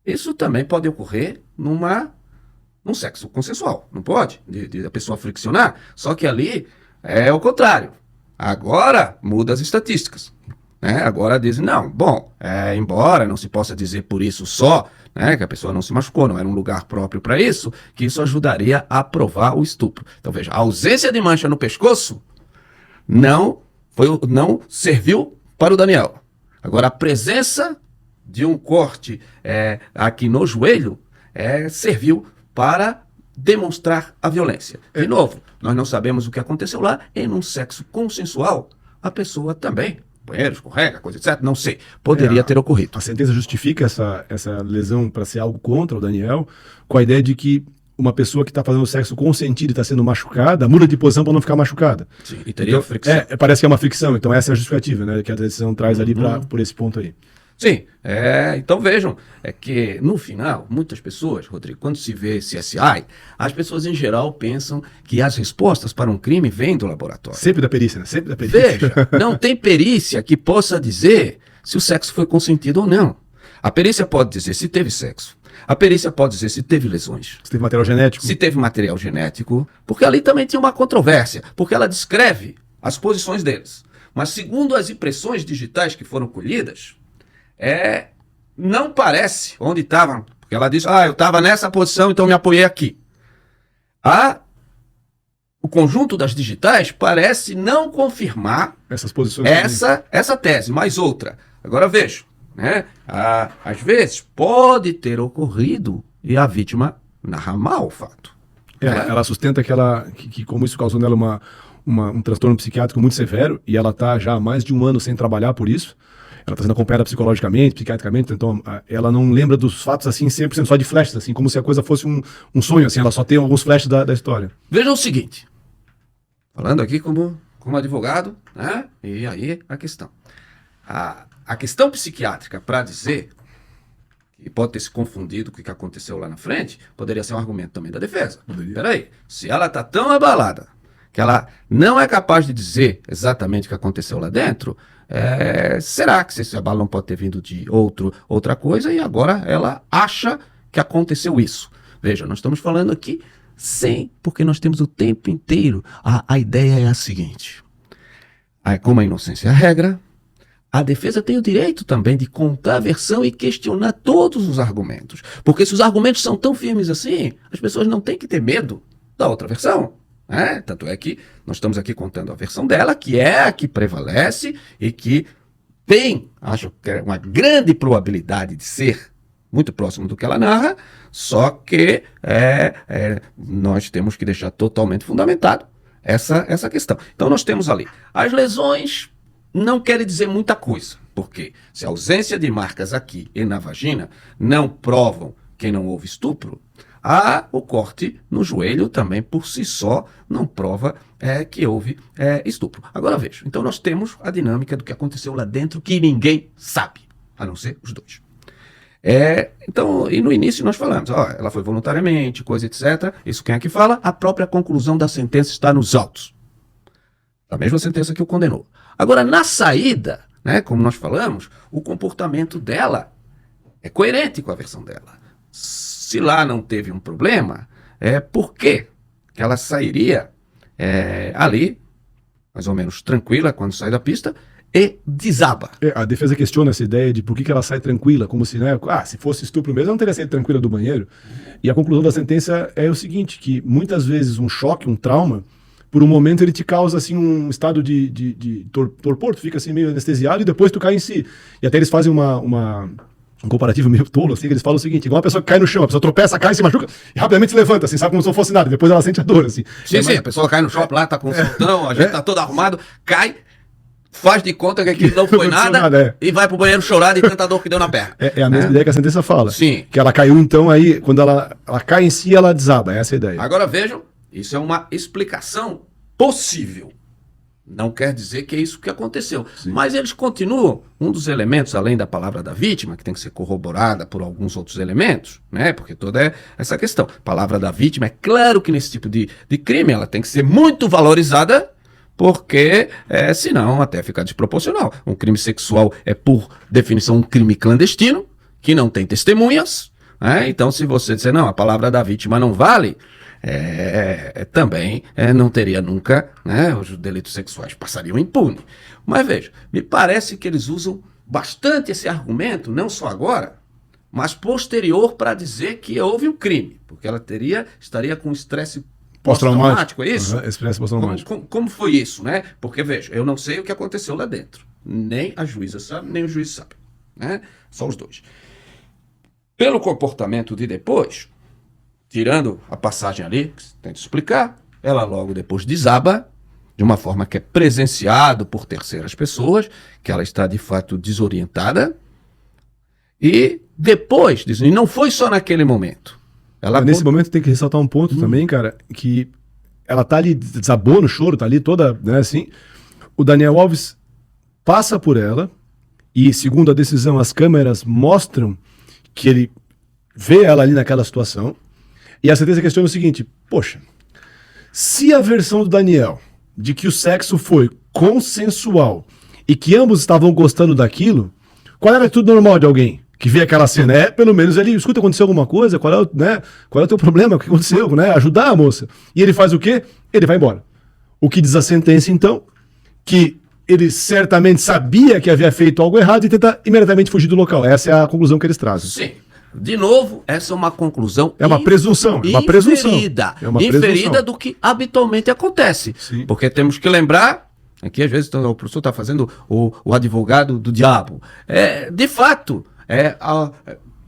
Isso também pode ocorrer num sexo consensual, não pode? De a pessoa friccionar, só que ali é o contrário. Agora muda as estatísticas. Agora dizem, não, bom, embora não se possa dizer por isso só, que a pessoa não se machucou, não era um lugar próprio para isso, que isso ajudaria a provar o estupro. Então veja, a ausência de mancha no pescoço não serviu para o Daniel. Agora a presença de um corte aqui no joelho serviu para demonstrar a violência. De novo, nós não sabemos o que aconteceu lá, e num sexo consensual, a pessoa também, banheiro, escorrega, coisa etc, não sei, poderia ter ocorrido. A sentença justifica essa lesão para ser algo contra o Daniel, com a ideia de que uma pessoa que está fazendo sexo consentido e está sendo machucada, muda de posição para não ficar machucada. Sim, e teria fricção. Parece que é uma fricção, então essa é a justificativa, né, que a decisão traz ali por esse ponto aí. Sim, então vejam, é que no final, muitas pessoas, Rodrigo, quando se vê CSI, as pessoas em geral pensam que as respostas para um crime vêm do laboratório. Sempre da perícia, né? Sempre da perícia. Veja, não tem perícia que possa dizer se o sexo foi consentido ou não. A perícia pode dizer se teve sexo. A perícia pode dizer se teve lesões. Se teve material genético. Se teve material genético, porque ali também tinha uma controvérsia, porque ela descreve as posições deles. Mas segundo as impressões digitais que foram colhidas, não parece onde estavam, porque ela diz, eu estava nessa posição, então me apoiei aqui. O conjunto das digitais parece não confirmar essas posições essa tese, mas outra. Agora veja, né? Às vezes pode ter ocorrido e a vítima narra mal o fato. Ela sustenta que como isso causou nela um transtorno psiquiátrico muito severo, e ela está já há mais de um ano sem trabalhar por isso. Ela está sendo acompanhada psicologicamente, psiquiatricamente, então ela não lembra dos fatos assim 100% só de flashes, assim, como se a coisa fosse um sonho, assim, ela só tem alguns flashes da história. Veja o seguinte, falando aqui como advogado, né? E aí a questão. A questão psiquiátrica, para dizer que pode ter se confundido com o que aconteceu lá na frente, poderia ser um argumento também da defesa. Peraí, se ela está tão abalada que ela não é capaz de dizer exatamente o que aconteceu lá dentro, será que esse abalo não pode ter vindo de outra coisa e agora ela acha que aconteceu isso? Veja, nós estamos falando aqui porque nós temos o tempo inteiro. A ideia é a seguinte, como a inocência é a regra, a defesa tem o direito também de contar a versão e questionar todos os argumentos. Porque se os argumentos são tão firmes assim, as pessoas não têm que ter medo da outra versão. Tanto é que nós estamos aqui contando a versão dela, que é a que prevalece e que tem, acho que é uma grande probabilidade de ser muito próximo do que ela narra, só que nós temos que deixar totalmente fundamentado essa questão. Então nós temos ali as lesões. Não quer dizer muita coisa, porque se a ausência de marcas aqui e na vagina não provam que não houve estupro, o corte no joelho também por si só não prova que houve estupro. Agora veja, então nós temos a dinâmica do que aconteceu lá dentro que ninguém sabe, a não ser os dois. Então, e no início nós falamos, ela foi voluntariamente, coisa etc. Isso quem é que fala? A própria conclusão da sentença está nos autos. A mesma sentença que o condenou. Agora, na saída, né, como nós falamos, o comportamento dela é coerente com a versão dela. Se lá não teve um problema, por que ela sairia ali, mais ou menos tranquila, quando sai da pista, e desaba? A defesa questiona essa ideia de por que ela sai tranquila, como se, né, se fosse estupro mesmo, ela não teria saído tranquila do banheiro. E a conclusão da sentença é o seguinte, que muitas vezes um choque, um trauma, por um momento ele te causa assim um estado de torpor, tu fica assim meio anestesiado e depois tu cai em si. E até eles fazem um comparativo meio tolo, assim, que eles falam o seguinte, igual uma pessoa que cai no chão, a pessoa tropeça, cai, se machuca e rapidamente se levanta, assim, sabe, como se não fosse nada, depois ela sente a dor, assim. Sim, a pessoa cai no shopping lá, tá com um soltão, a gente tá todo arrumado, cai, faz de conta que aquilo não foi nada e vai pro banheiro chorar de tanta dor que deu na perna. É a mesma ideia que a sentença fala. Sim. Que ela caiu, então, aí, quando ela cai em si, ela desaba, essa é a ideia. Agora vejam, isso é uma explicação possível. Não quer dizer que é isso que aconteceu. Sim. Mas eles continuam. Um dos elementos, além da palavra da vítima, que tem que ser corroborada por alguns outros elementos, né? Porque toda essa questão. A palavra da vítima, é claro que nesse tipo de crime ela tem que ser muito valorizada, porque senão até fica desproporcional. Um crime sexual é, por definição, um crime clandestino, que não tem testemunhas. Então, se você disser, não, a palavra da vítima não vale, também não teria nunca, né, os delitos sexuais passariam impune. Mas veja, me parece que eles usam bastante esse argumento, não só agora, mas posterior, para dizer que houve um crime, porque ela estaria com estresse pós-traumático, é isso? Estresse pós-traumático. Como foi isso, né? Porque veja, eu não sei o que aconteceu lá dentro, nem a juíza sabe, nem o juiz sabe, né? Só os dois. Pelo comportamento de depois, tirando a passagem ali, que você tenta explicar, ela logo depois desaba, de uma forma que é presenciado por terceiras pessoas, que ela está de fato desorientada, e depois, e não foi só naquele momento. Nesse momento tem que ressaltar um ponto também, cara, que ela tá ali, desabou no choro, tá ali toda, né, assim, o Daniel Alves passa por ela e, segundo a decisão, as câmeras mostram que ele vê ela ali naquela situação, e a sentença questiona o seguinte: poxa, se a versão do Daniel de que o sexo foi consensual e que ambos estavam gostando daquilo, qual era tudo normal de alguém que vê aquela cena? Pelo menos ele escuta, aconteceu alguma coisa, qual é o teu problema, o que aconteceu, né? Ajudar a moça. E ele faz o quê? Ele vai embora. O que diz a sentença, então, que ele certamente sabia que havia feito algo errado e tenta imediatamente fugir do local. Essa é a conclusão que eles trazem. Sim. De novo, essa é uma conclusão É uma presunção. Inferida do que habitualmente acontece. Sim. Porque temos que lembrar, aqui às vezes o professor está fazendo o advogado do diabo. De fato,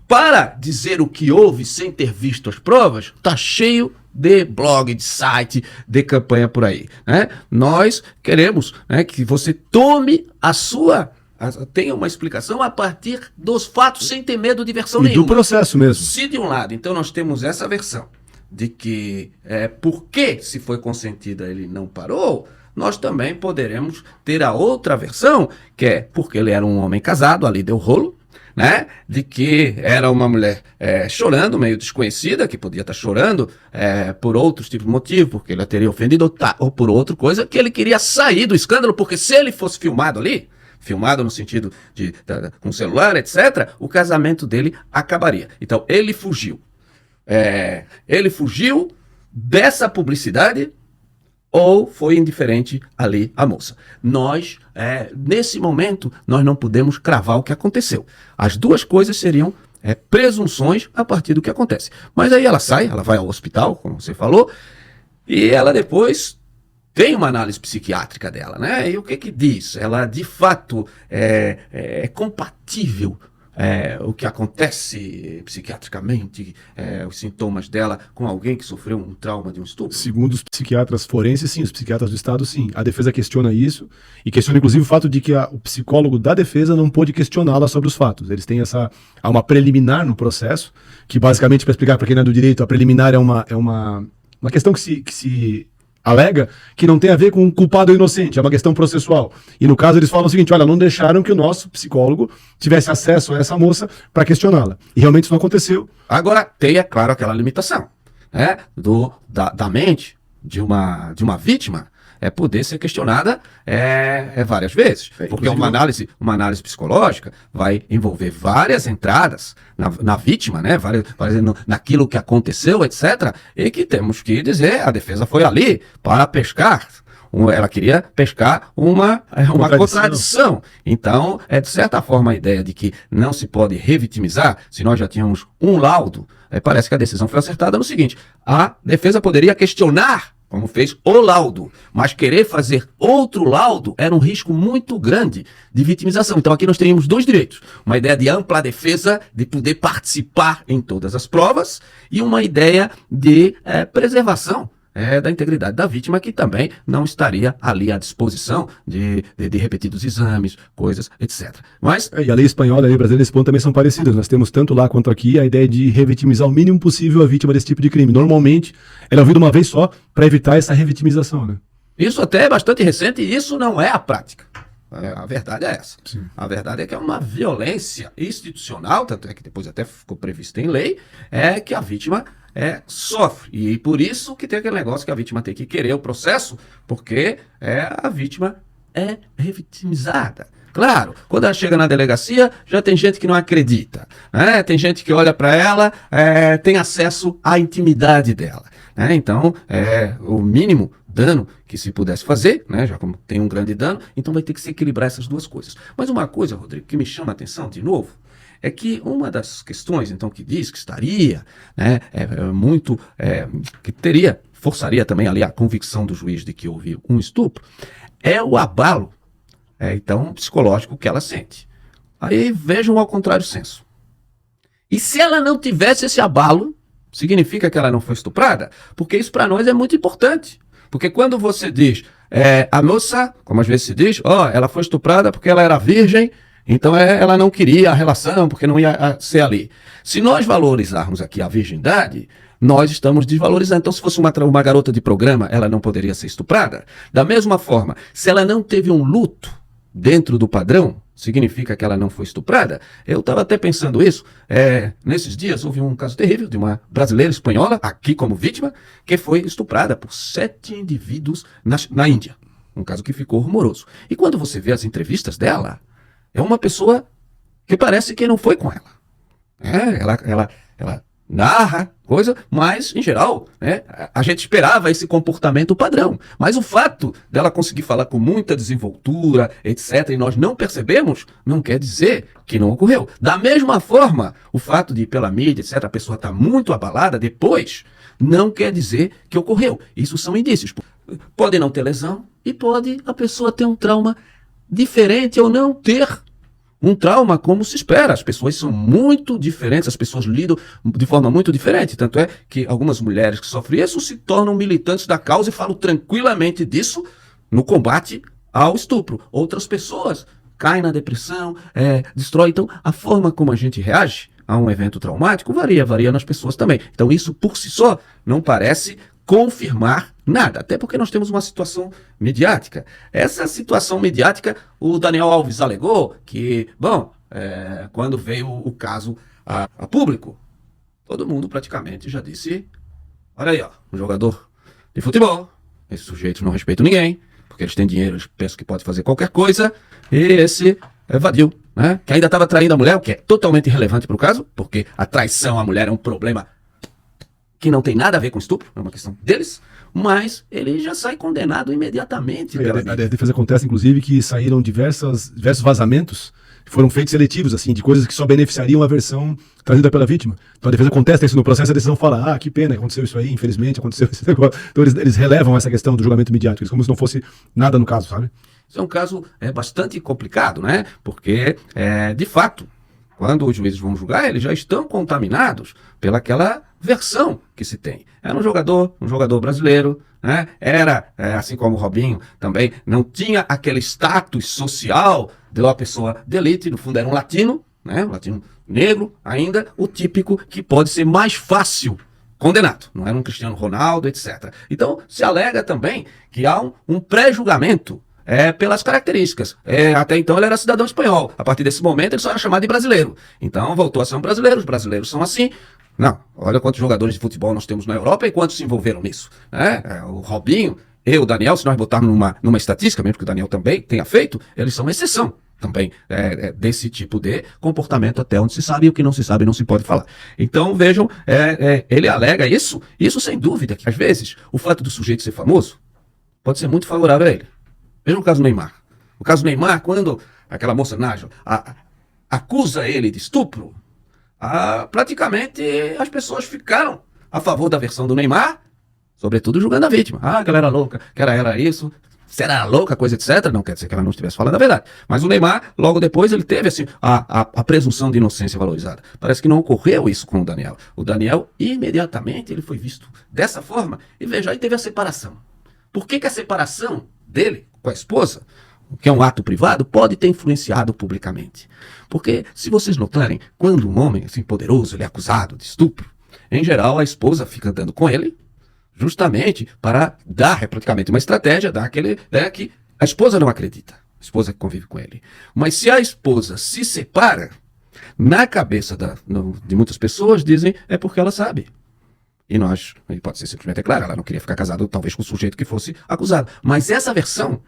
para dizer o que houve sem ter visto as provas, está cheio de blog, de site, de campanha por aí, né? Nós queremos, né, que você tome tenha uma explicação a partir dos fatos, sem ter medo de versão nenhuma. E do processo mesmo. Se de um lado, então, nós temos essa versão de que porque se foi consentida ele não parou, nós também poderemos ter a outra versão, que é porque ele era um homem casado, ali deu rolo, né? De que era uma mulher chorando, meio desconhecida, que podia estar chorando por outros tipos de motivo, porque ele a teria ofendido, ou por outra coisa, que ele queria sair do escândalo, porque se ele fosse filmado ali, filmado no sentido com celular, etc., o casamento dele acabaria. Então, ele fugiu. Ele fugiu dessa publicidade, ou foi indiferente ali a moça. Nós, nesse momento, nós não podemos cravar o que aconteceu. As duas coisas seriam presunções a partir do que acontece. Mas aí ela sai, ela vai ao hospital, como você falou, e ela depois tem uma análise psiquiátrica dela, né? E o que diz? Ela, de fato, é compatível o que acontece psiquiatricamente, os sintomas dela com alguém que sofreu um trauma de um estupro? Segundo os psiquiatras forenses, sim. Os psiquiatras do Estado, sim. A defesa questiona isso e questiona, inclusive, o fato de que o psicólogo da defesa não pôde questioná-la sobre os fatos. Eles têm há uma preliminar no processo, que basicamente, para explicar para quem não é do direito, a preliminar é uma questão que se alega que não tem a ver com culpado ou inocente, é uma questão processual. E no caso eles falam o seguinte: olha, não deixaram que o nosso psicólogo tivesse acesso a essa moça para questioná-la. E realmente isso não aconteceu. Agora, tem, é claro, aquela limitação, né, da mente de uma vítima poder ser questionada várias vezes. Porque uma análise psicológica vai envolver várias entradas na vítima, né? Naquilo que aconteceu, etc. E que temos que dizer, a defesa foi ali para pescar. Ela queria pescar uma contradição. Então, de certa forma, a ideia de que não se pode revitimizar, se nós já tínhamos um laudo, parece que a decisão foi acertada no seguinte: a defesa poderia questionar, como fez o laudo, mas querer fazer outro laudo era um risco muito grande de vitimização. Então aqui nós teríamos dois direitos: uma ideia de ampla defesa, de poder participar em todas as provas, e uma ideia de preservação da integridade da vítima, que também não estaria ali à disposição de repetidos exames, coisas, etc. Mas e a lei espanhola e a lei brasileira nesse ponto também são parecidas. Nós temos tanto lá quanto aqui a ideia de revitimizar o mínimo possível a vítima desse tipo de crime. Normalmente, ela é ouvida uma vez só para evitar essa revitimização, né? Isso até é bastante recente e isso não é a prática. A verdade é essa. Sim. A verdade é que é uma violência institucional, tanto é que depois até ficou previsto em lei, que a vítima sofre. E por isso que tem aquele negócio que a vítima tem que querer o processo, porque a vítima é revitimizada. Claro, quando ela chega na delegacia, já tem gente que não acredita, né? Tem gente que olha para ela, tem acesso à intimidade dela, né? Então, o mínimo dano que se pudesse fazer, né? Já como tem um grande dano, então vai ter que se equilibrar essas duas coisas. Mas uma coisa, Rodrigo, que me chama a atenção de novo, é que uma das questões, então, que diz que estaria, né, que forçaria também ali a convicção do juiz de que houve um estupro, é o abalo, então, psicológico que ela sente. Aí vejam ao contrário senso. E se ela não tivesse esse abalo, significa que ela não foi estuprada? Porque isso para nós é muito importante. Porque quando você diz, a moça, como às vezes se diz, ela foi estuprada porque ela era virgem, então ela não queria a relação, porque não ia ser ali. Se nós valorizarmos aqui a virgindade, nós estamos desvalorizando. Então, se fosse uma garota de programa, ela não poderia ser estuprada? Da mesma forma, se ela não teve um luto dentro do padrão, significa que ela não foi estuprada? Eu estava até pensando isso. Nesses dias houve um caso terrível de uma brasileira espanhola, aqui como vítima, que foi estuprada por 7 indivíduos na Índia. Um caso que ficou rumoroso. E quando você vê as entrevistas dela, é uma pessoa que parece que não foi com ela. Ela narra coisa, mas, em geral, a gente esperava esse comportamento padrão. Mas o fato dela conseguir falar com muita desenvoltura, etc., e nós não percebemos, não quer dizer que não ocorreu. Da mesma forma, o fato de, pela mídia, etc., a pessoa está muito abalada depois, não quer dizer que ocorreu. Isso são indícios. Pode não ter lesão e pode a pessoa ter um trauma diferente ou não ter um trauma como se espera. As pessoas são muito diferentes, as pessoas lidam de forma muito diferente. Tanto é que algumas mulheres que sofrem isso se tornam militantes da causa e falam tranquilamente disso no combate ao estupro. Outras pessoas caem na depressão, destrói. Então, a forma como a gente reage a um evento traumático varia nas pessoas também. Então, isso por si só não parece confirmar nada, até porque nós temos uma situação mediática. Essa situação mediática, o Daniel Alves alegou que, quando veio o caso a público, todo mundo praticamente já disse, olha aí, ó, um jogador de futebol, esses sujeitos não respeitam ninguém, porque eles têm dinheiro, eles pensam que pode fazer qualquer coisa, e esse evadiu, né? Que ainda estava traindo a mulher, o que é totalmente irrelevante para o caso, porque a traição à mulher é um problema que não tem nada a ver com estupro, é uma questão deles, mas ele já sai condenado imediatamente. A defesa contesta, inclusive, que saíram diversos vazamentos que foram feitos seletivos, assim, de coisas que só beneficiariam a versão trazida pela vítima. Então a defesa contesta isso no processo, a decisão fala, que pena, aconteceu isso aí, infelizmente aconteceu esse negócio. Então eles relevam essa questão do julgamento midiático, como se não fosse nada no caso, sabe? Isso é um caso bastante complicado, né? Porque, de fato, quando os juízes vão julgar, eles já estão contaminados pelaquela versão que se tem. Era um jogador brasileiro, né? Era, assim como o Robinho também, não tinha aquele status social de uma pessoa de elite, no fundo era um latino, né? Um latino negro ainda, o típico que pode ser mais fácil condenado. Não era um Cristiano Ronaldo, etc. Então, se alega também que há um pré-julgamento pelas características. Até então ele era cidadão espanhol. A partir desse momento ele só era chamado de brasileiro. Então voltou a ser um brasileiro. Os brasileiros são assim. Não, olha quantos jogadores de futebol nós temos na Europa e quantos se envolveram nisso. O Robinho e o Daniel, se nós botarmos numa estatística, mesmo que o Daniel também tenha feito, eles são exceção também desse tipo de comportamento, até onde se sabe, e o que não se sabe não se pode falar. Então vejam, ele alega isso sem dúvida, que às vezes o fato do sujeito ser famoso pode ser muito favorável a ele. Veja o caso do Neymar. O caso do Neymar, quando aquela moça Nájila acusa ele de estupro, praticamente as pessoas ficaram a favor da versão do Neymar, sobretudo julgando a vítima. Que ela era louca, que ela era isso, se ela era louca, coisa etc. Não quer dizer que ela não estivesse falando a verdade. Mas o Neymar, logo depois, ele teve assim, a presunção de inocência valorizada. Parece que não ocorreu isso com o Daniel. O Daniel, imediatamente, ele foi visto dessa forma, e veja, aí teve a separação. Por que a separação dele com a esposa, que é um ato privado, pode ter influenciado publicamente? Porque, se vocês notarem, quando um homem assim, poderoso ele é acusado de estupro, em geral a esposa fica andando com ele justamente para dar, praticamente uma estratégia, dar aquele que a esposa não acredita, a esposa que convive com ele. Mas se a esposa se separa, na cabeça de muitas pessoas dizem é porque ela sabe. E pode ser simplesmente, claro, ela não queria ficar casada talvez com o sujeito que fosse acusado. Mas essa versão,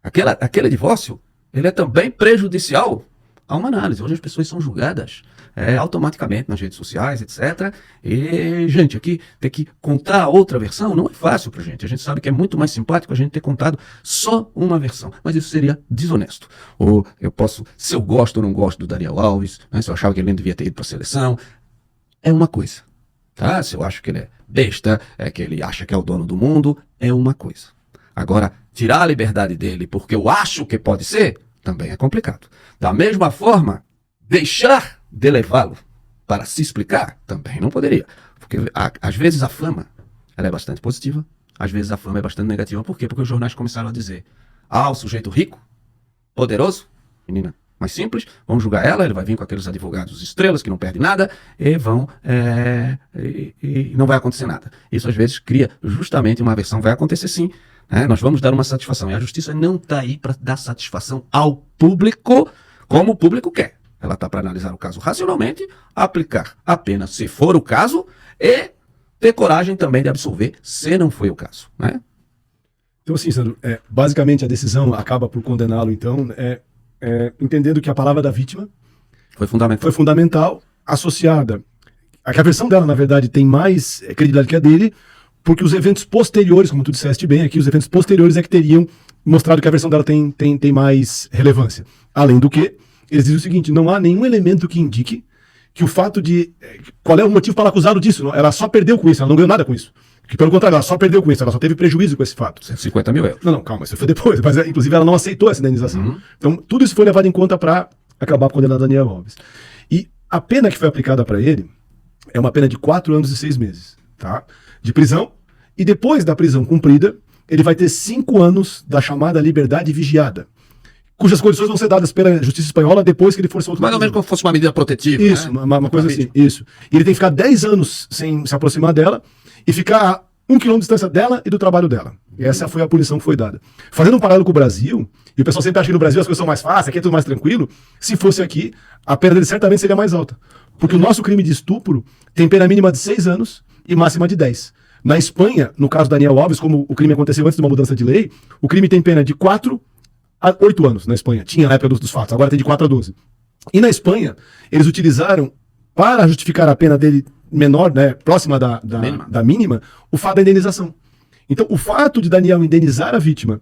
aquele divórcio, ele é também prejudicial a uma análise. Hoje as pessoas são julgadas automaticamente nas redes sociais, etc. E, gente, aqui ter que contar a outra versão não é fácil pra gente. A gente sabe que é muito mais simpático a gente ter contado só uma versão. Mas isso seria desonesto. Ou se eu gosto ou não gosto do Daniel Alves, se eu achava que ele nem devia ter ido pra seleção, é uma coisa. Se eu acho que ele é besta, que ele acha que é o dono do mundo, é uma coisa. Agora, tirar a liberdade dele porque eu acho que pode ser, também é complicado. Da mesma forma, deixar de levá-lo para se explicar, também não poderia. Porque, às vezes, a fama ela é bastante positiva, às vezes a fama é bastante negativa. Por quê? Porque os jornais começaram a dizer, o sujeito rico, poderoso, menina mais simples, vão julgar ela, ele vai vir com aqueles advogados estrelas que não perdem nada e e não vai acontecer nada. Isso às vezes cria justamente uma aversão, vai acontecer sim, nós vamos dar uma satisfação, e a justiça não está aí para dar satisfação ao público como o público quer. Ela está para analisar o caso racionalmente, aplicar a pena se for o caso e ter coragem também de absolver se não foi o caso, né? Então, assim, Sandro, basicamente a decisão acaba por condená-lo, então, entendendo que a palavra da vítima foi fundamental, associada a que a versão dela, na verdade, tem mais credibilidade que a dele, porque os eventos posteriores, como tu disseste bem aqui, os eventos posteriores é que teriam mostrado que a versão dela tem mais relevância. Além do que, eles dizem o seguinte, não há nenhum elemento que indique que o fato de... Qual é o motivo para ela acusá-lo disso? Ela só perdeu com isso, ela não ganhou nada com isso. Que, pelo contrário, ela só perdeu com isso, ela só teve prejuízo com esse fato. 150 mil euros. Não, calma, isso foi depois, mas inclusive ela não aceitou essa indenização. Então, tudo isso foi levado em conta para acabar condenando Daniel Alves. E a pena que foi aplicada para ele é uma pena de 4 anos e 6 meses, tá? De prisão, e depois da prisão cumprida, ele vai ter 5 anos da chamada liberdade vigiada, cujas condições vão ser dadas pela justiça espanhola depois que ele for solto. Mais ou menos como se fosse uma medida protetiva. Isso, né? uma coisa assim, isso. E ele tem que ficar 10 anos sem se aproximar dela e ficar a 1 quilômetro de distância dela e do trabalho dela. E essa foi a punição que foi dada. Fazendo um paralelo com o Brasil, e o pessoal sempre acha que no Brasil as coisas são mais fáceis, aqui é tudo mais tranquilo, se fosse aqui, a pena dele certamente seria mais alta. Porque o nosso crime de estupro tem pena mínima de 6 anos e máxima de 10. Na Espanha, no caso Daniel Alves, como o crime aconteceu antes de uma mudança de lei, o crime tem pena de 4 a 8 anos na Espanha. Tinha na época dos fatos, agora tem de 4 a 12. E na Espanha, eles utilizaram, para justificar a pena dele menor, né, próxima da mínima, o fato da indenização. Então, o fato de Daniel indenizar a vítima,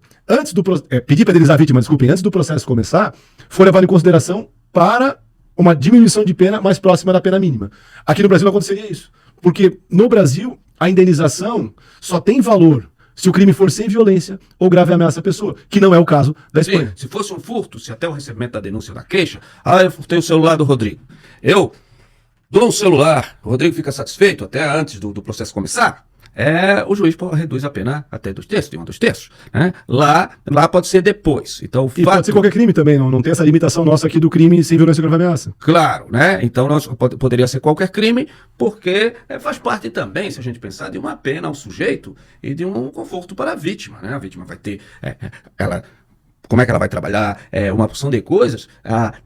pedir para indenizar a vítima, desculpem, antes do processo começar, foi levado em consideração para uma diminuição de pena mais próxima da pena mínima. Aqui no Brasil não aconteceria isso. Porque no Brasil, a indenização só tem valor se o crime for sem violência ou grave ameaça à pessoa, que não é o caso da Espanha. Sim, se fosse um furto, se até o recebimento da denúncia da queixa, eu furtei o celular do Rodrigo. Eu dou um celular, o Rodrigo fica satisfeito até antes do processo começar, o juiz reduz a pena até 2/3, de 1 a 2/3. Né? Lá pode ser depois. Então, pode ser qualquer crime também, não tem essa limitação nossa aqui do crime sem violência ou grave ameaça. Claro, né? Então poderia ser qualquer crime, porque faz parte também, se a gente pensar, de uma pena ao sujeito e de um conforto para a vítima. Né? A vítima vai ter... como é que ela vai trabalhar, uma porção de coisas,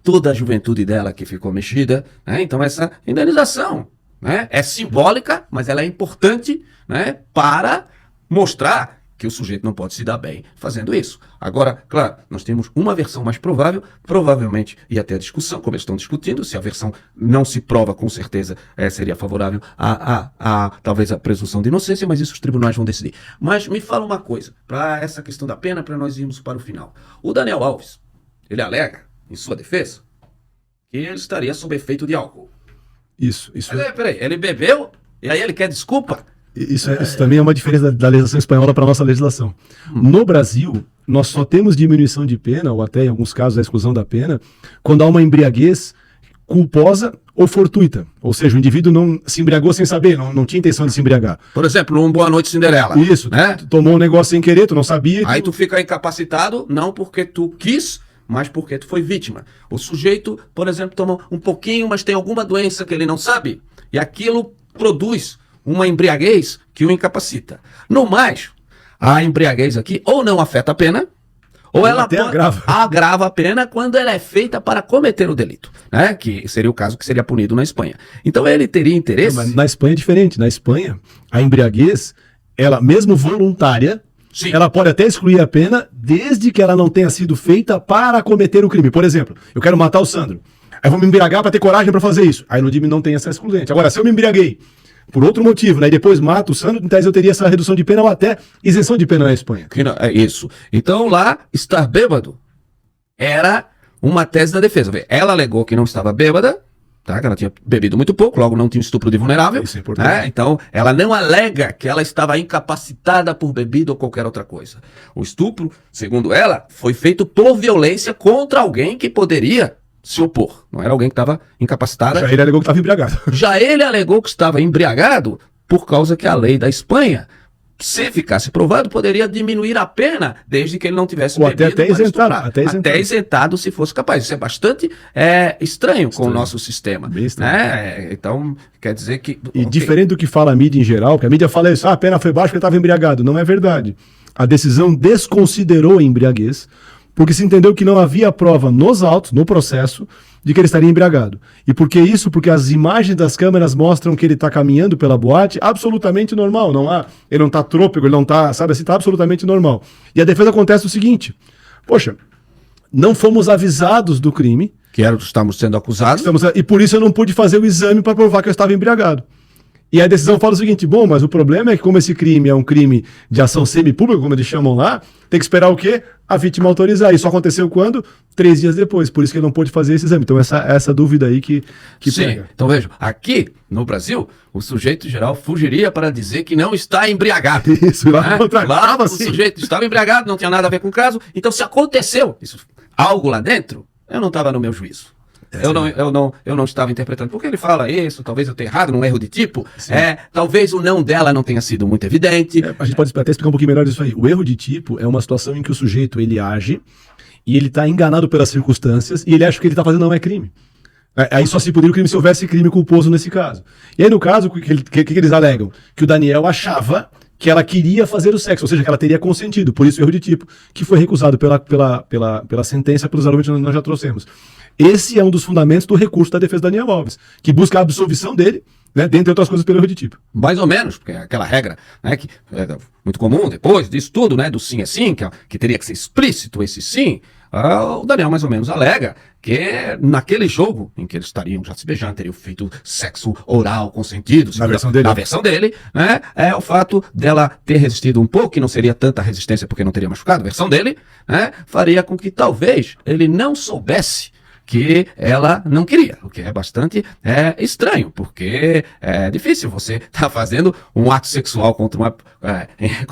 toda a juventude dela que ficou mexida, né? Então essa indenização, né, é simbólica, mas ela é importante, né, para mostrar que o sujeito não pode se dar bem fazendo isso. Agora, claro, nós temos uma versão mais provável, provavelmente ia ter a discussão, como eles estão discutindo, se a versão não se prova, com certeza seria favorável talvez a presunção de inocência, mas isso os tribunais vão decidir. Mas me fala uma coisa, para essa questão da pena, para nós irmos para o final. O Daniel Alves, ele alega, em sua defesa, que ele estaria sob efeito de álcool. Isso. Peraí, ele bebeu e aí ele quer desculpa? Isso também é uma diferença da legislação espanhola para a nossa legislação. No Brasil, nós só temos diminuição de pena, ou até em alguns casos a exclusão da pena, quando há uma embriaguez culposa ou fortuita. Ou seja, o indivíduo não se embriagou sem saber, não tinha intenção de se embriagar. Por exemplo, um Boa Noite Cinderela. Isso, né? Tu tomou um negócio sem querer, tu não sabia. Aí tu fica incapacitado, não porque tu quis, mas porque tu foi vítima. O sujeito, por exemplo, toma um pouquinho, mas tem alguma doença que ele não sabe, e aquilo produz uma embriaguez que o incapacita. No mais, a embriaguez aqui ou não afeta a pena, ou ela até agrava a pena quando ela é feita para cometer o delito, né? Que seria o caso que seria punido na Espanha. Então ele teria interesse... Mas na Espanha é diferente. Na Espanha, a embriaguez, ela mesmo voluntária, sim, ela pode até excluir a pena desde que ela não tenha sido feita para cometer o crime. Por exemplo, eu quero matar o Sandro. Aí eu vou me embriagar para ter coragem para fazer isso. Aí no DIM não tem essa excludente. Agora, se eu me embriaguei por outro motivo, né, e depois mato o Sandro, em tese eu teria essa redução de pena ou até isenção de pena na Espanha. É isso. Então lá, estar bêbado era uma tese da defesa. Ela alegou que não estava bêbada, tá? Que ela tinha bebido muito pouco, logo não tinha estupro de vulnerável. Isso é importante. Então, ela não alega que ela estava incapacitada por bebida ou qualquer outra coisa. O estupro, segundo ela, foi feito por violência contra alguém que poderia se opor. Não era alguém que estava incapacitado. Já ele alegou que estava embriagado. Já ele alegou que estava embriagado por causa que a lei da Espanha, se ficasse provado, poderia diminuir a pena desde que ele não tivesse bebido. Até isentado se fosse capaz. Isso é bastante estranho com o nosso sistema. Então, quer dizer que... E diferente do que fala a mídia em geral, porque a mídia fala isso, a pena foi baixa porque ele estava embriagado. Não é verdade. A decisão desconsiderou a embriaguez, porque se entendeu que não havia prova nos autos, no processo, de que ele estaria embriagado. E por que isso? Porque as imagens das câmeras mostram que ele está caminhando pela boate absolutamente normal. Ele não está trôpego, ele não está, sabe assim, está absolutamente normal. E a defesa acontece o seguinte: poxa, não fomos avisados do crime. Que estamos sendo acusados. E por isso eu não pude fazer o exame para provar que eu estava embriagado. E a decisão fala o seguinte: bom, mas o problema é que como esse crime é um crime de ação semipública, como eles chamam lá, tem que esperar o quê? A vítima autorizar. Isso aconteceu quando? 3 dias depois. Por isso que ele não pôde fazer esse exame. Então essa dúvida aí que Sim. pega. Então veja, aqui no Brasil, o sujeito geral fugiria para dizer que não está embriagado. Isso, lá no contrário. Lá o Assim. sujeito estava embriagado, não tinha nada a ver com o caso. Então se aconteceu algo lá dentro, eu não estava no meu juízo. Eu não estava interpretando. Porque ele fala isso, talvez eu tenha errado num erro de tipo. Talvez o não dela não tenha sido muito evidente. A gente pode até explicar um pouquinho melhor isso aí. O erro de tipo é uma situação em que o sujeito ele age e ele está enganado pelas circunstâncias e ele acha que o que ele está fazendo não é crime. Aí só se poderia o crime se houvesse crime culposo nesse caso. E aí no caso, o que eles alegam? Que o Daniel achava que ela queria fazer o sexo, ou seja, que ela teria consentido. Por isso o erro de tipo, que foi recusado pela sentença, pelos argumentos que nós já trouxemos. Esse é um dos fundamentos do recurso da defesa do Daniel Alves, que busca a absolvição dele, né, dentre outras coisas, pelo erro de tipo. Mais ou menos, porque é aquela regra, né, que é muito comum depois disso tudo, né, do sim é sim, que teria que ser explícito esse sim. O Daniel mais ou menos alega que naquele jogo em que eles estariam já se beijando, teriam feito sexo oral consentido, na versão dele, né, é o fato dela ter resistido um pouco, que não seria tanta resistência porque não teria machucado, a versão dele, né, faria com que talvez ele não soubesse que ela não queria, o que é bastante estranho, porque é difícil você estar fazendo um ato sexual com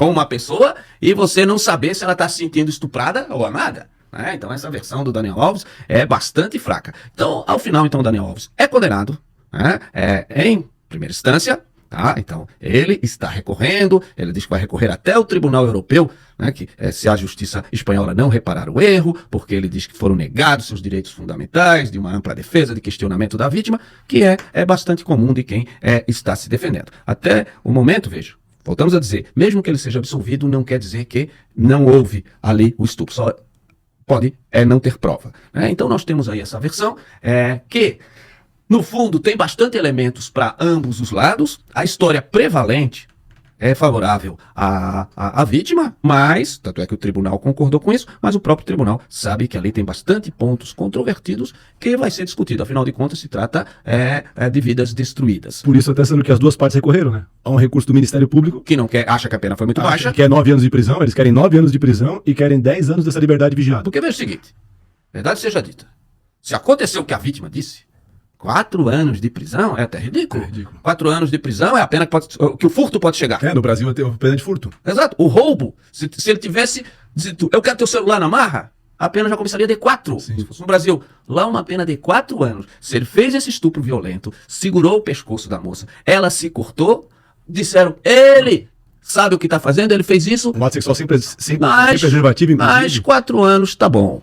uma pessoa e você não saber se ela está se sentindo estuprada ou amada. Então essa versão do Daniel Alves é bastante fraca. Então, ao final, o Daniel Alves é condenado, em primeira instância. Então, ele está recorrendo, ele diz que vai recorrer até o Tribunal Europeu, que se a justiça espanhola não reparar o erro, porque ele diz que foram negados seus direitos fundamentais, de uma ampla defesa, de questionamento da vítima, que é bastante comum de quem está se defendendo. Até o momento, veja, voltamos a dizer, mesmo que ele seja absolvido, não quer dizer que não houve ali o estupro, só pode não ter prova. Então, nós temos aí essa versão que... no fundo, tem bastante elementos para ambos os lados. A história prevalente é favorável à vítima, mas, tanto é que o tribunal concordou com isso, mas o próprio tribunal sabe que ali tem bastante pontos controvertidos que vai ser discutido. Afinal de contas, se trata de vidas destruídas. Por isso, até sendo que as duas partes recorreram, né? Há um recurso do Ministério Público que não quer, acha que a pena foi muito baixa. Que é 9 anos de prisão, eles querem 9 anos de prisão e querem 10 anos dessa liberdade vigiada. Porque veja o seguinte, verdade seja dita, se aconteceu o que a vítima disse, 4 anos de prisão é até ridículo. 4 anos de prisão é a pena que o furto pode chegar. No Brasil tem pena de furto. Exato. O roubo, se ele tivesse dito, eu quero teu celular na marra, a pena já começaria de 4. Sim. Se fosse no Brasil, lá uma pena de 4 anos. Se ele fez esse estupro violento, segurou o pescoço da moça, ela se cortou, disseram, ele sabe o que está fazendo, ele fez isso. Um ato sexual sem preservativo, inclusive. Mas 4 anos tá bom.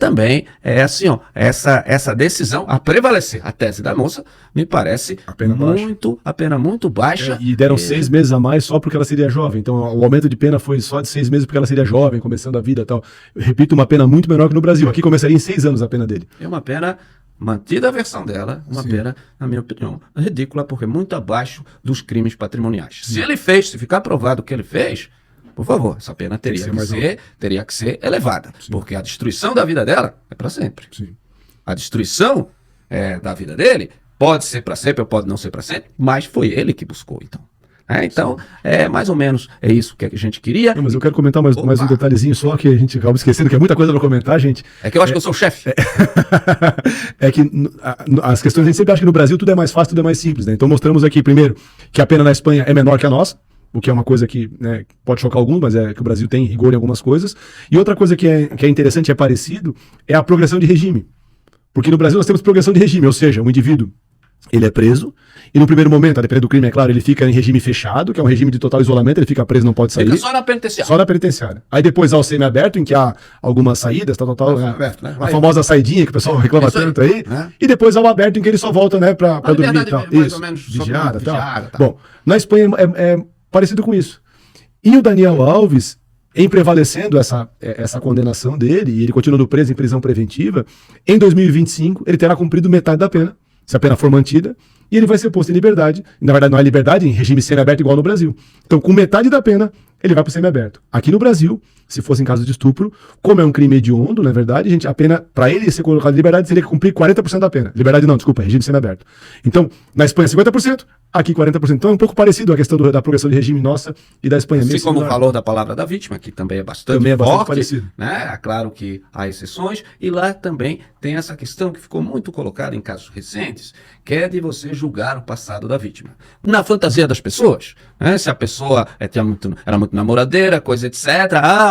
Também assim, essa decisão a prevalecer, a tese da moça, me parece a pena muito baixa. E deram 6 meses a mais só porque ela seria jovem. Então o aumento de pena foi só de 6 meses porque ela seria jovem, começando a vida e tal. Eu repito, uma pena muito menor que no Brasil. Aqui começaria em 6 anos a pena dele. É uma pena, mantida a versão dela, uma pena, na minha opinião, ridícula, porque muito abaixo dos crimes patrimoniais. Se ele fez, se ficar provado que ele fez, por favor, essa pena teria que ser elevada. Sim. Porque a destruição da vida dela é para sempre. Sim. A destruição da vida dele pode ser para sempre ou pode não ser para sempre, mas foi ele que buscou, então. Então, mais ou menos isso que a gente queria. Não, mas eu quero comentar mais um detalhezinho só que a gente acaba esquecendo, que é muita coisa para comentar, gente. É que eu acho que eu sou o chefe. É que as questões, a gente sempre acha que no Brasil tudo é mais fácil, tudo é mais simples, né? Então mostramos aqui, primeiro, que a pena na Espanha é menor que a nossa, o que é uma coisa que, né, pode chocar alguns, mas é que o Brasil tem rigor em algumas coisas. E outra coisa que é interessante, é parecido, é a progressão de regime. Porque no Brasil nós temos progressão de regime, ou seja, o indivíduo, ele é preso, e no primeiro momento, a depender do crime, é claro, ele fica em regime fechado, que é um regime de total isolamento, ele fica preso, não pode sair. Fica só na penitenciária. Só na penitenciária. Aí depois há o semi-aberto, em que há algumas saídas, aberto, né? A famosa saidinha que o pessoal reclama tanto aí. Né? E depois há o aberto, em que ele só volta, né, pra dormir e tal. Mais ou menos vigiada e tal. Bom, na Espanha é parecido com isso. E o Daniel Alves, em prevalecendo essa condenação dele, e ele continuando preso em prisão preventiva, em 2025 ele terá cumprido metade da pena, se a pena for mantida, e ele vai ser posto em liberdade. Na verdade, não é liberdade, em regime semiaberto igual no Brasil. Então, com metade da pena, ele vai para o semiaberto. Aqui no Brasil, se fosse em caso de estupro, como é um crime hediondo, na verdade, gente, a pena, para ele ser colocado em liberdade, seria cumprir 40% da pena. Liberdade não, desculpa, regime semiaberto. Então, na Espanha, 50%, aqui 40%. Então, é um pouco parecido a questão da progressão de regime nossa e da Espanha. Assim como o valor da palavra da vítima, que também é bastante forte, parecido. Né? É claro que há exceções, e lá também tem essa questão que ficou muito colocada em casos recentes, que é de você julgar o passado da vítima. Na fantasia das pessoas, né? Se a pessoa era muito namoradeira, coisa etc.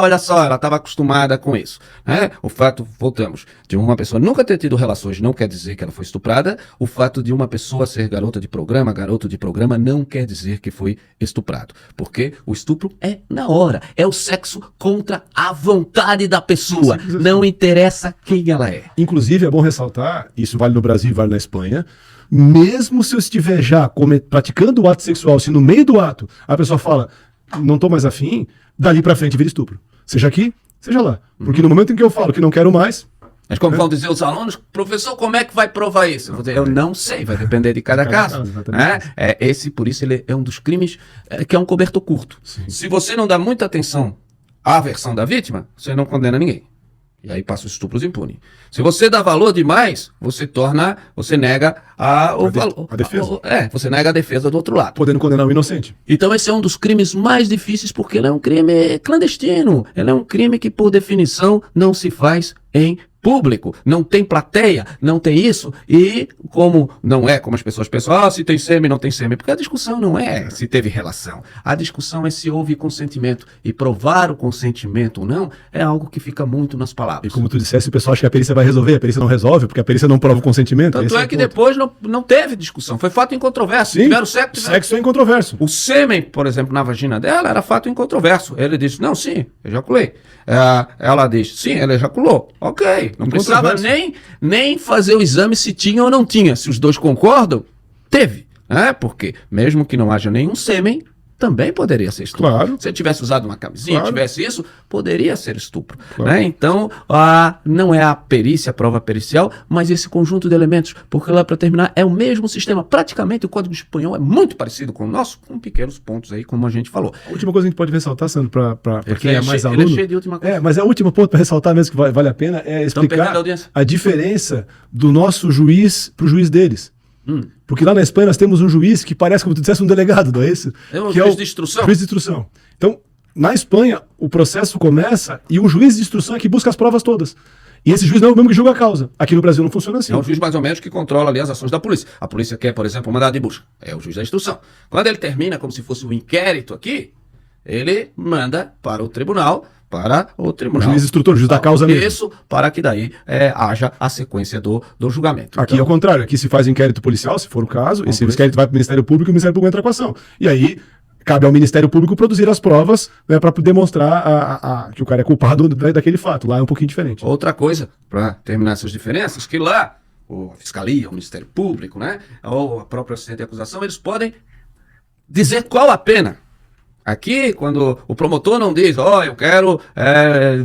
Olha só, ela estava acostumada com isso. Né? O fato, voltamos, de uma pessoa nunca ter tido relações não quer dizer que ela foi estuprada. O fato de uma pessoa ser garoto de programa não quer dizer que foi estuprado. Porque o estupro é na hora. É o sexo contra a vontade da pessoa. Não interessa quem ela é. Inclusive, é bom ressaltar, isso vale no Brasil e vale na Espanha, mesmo se eu estiver já praticando o ato sexual, se no meio do ato a pessoa fala, não estou mais afim, dali pra frente vira estupro. Seja aqui, seja lá. Porque no momento em que eu falo que não quero mais... Mas como vão dizer os alunos, professor, como é que vai provar isso? Eu vou dizer, eu não sei, vai depender de cada caso. Né? Por isso ele é um dos crimes que é um cobertor curto. Sim. Se você não dá muita atenção à versão da vítima, você não condena ninguém. E aí passa os estupros impunes. Se você dá valor demais, você nega a defesa. Você nega a defesa do outro lado. Podendo condenar o inocente. Então esse é um dos crimes mais difíceis, porque ele é um crime clandestino. Ele é um crime que, por definição, não se faz em público, não tem plateia, não tem isso, e como não é como as pessoas pensam, se tem sêmen, não tem sêmen, porque a discussão não é se teve relação, a discussão é se houve consentimento, e provar o consentimento ou não é algo que fica muito nas palavras. E como tu disseste, o pessoal acha que a perícia vai resolver, a perícia não resolve, porque a perícia não prova o consentimento. Tanto é que depois não teve discussão, foi fato incontroverso. Sim, tiveram sexo é incontroverso. O sêmen, por exemplo, na vagina dela era fato incontroverso. Ele disse, não, sim, ejaculei. Ela disse, sim, ela ejaculou. Ok. Não precisava nem fazer o exame se tinha ou não tinha. Se os dois concordam, teve. Porque mesmo que não haja nenhum sêmen, também poderia ser estupro. Claro. Se ele tivesse usado uma camisinha, tivesse isso, poderia ser estupro. Claro. Então, não é a perícia, a prova pericial, mas esse conjunto de elementos, porque lá, para terminar, é o mesmo sistema. Praticamente o Código Espanhol é muito parecido com o nosso, com pequenos pontos aí, como a gente falou. A última coisa que a gente pode ressaltar, Sandro, para quem é mais aluno... Ele é cheio de última coisa. Mas é o último ponto para ressaltar mesmo, que vale a pena, é explicar a diferença do nosso juiz para o juiz deles. Porque lá na Espanha nós temos um juiz que parece, como tu disseste, um delegado, não é isso? É um juiz de instrução. Juiz de instrução. Então, na Espanha, o processo começa e o juiz de instrução é que busca as provas todas. E esse juiz não é o mesmo que julga a causa. Aqui no Brasil não funciona assim. É um juiz mais ou menos que controla ali as ações da polícia. A polícia quer, por exemplo, um mandado de busca. É o juiz da instrução. Quando ele termina como se fosse um inquérito aqui, ele manda para o tribunal, o juiz instrutor, o juiz da causa mesmo. Isso, para que daí haja a sequência do julgamento. Aqui é o contrário, aqui se faz inquérito policial, se for o caso, e se o inquérito vai para o Ministério Público, o Ministério Público entra com a ação. E aí cabe ao Ministério Público produzir as provas, né, para demonstrar que o cara é culpado daquele fato. Lá é um pouquinho diferente. Outra coisa, para terminar essas diferenças, que lá a Fiscalia, o Ministério Público, né, ou a própria assistente de acusação, eles podem dizer qual a pena. Aqui, quando o promotor não diz, eu quero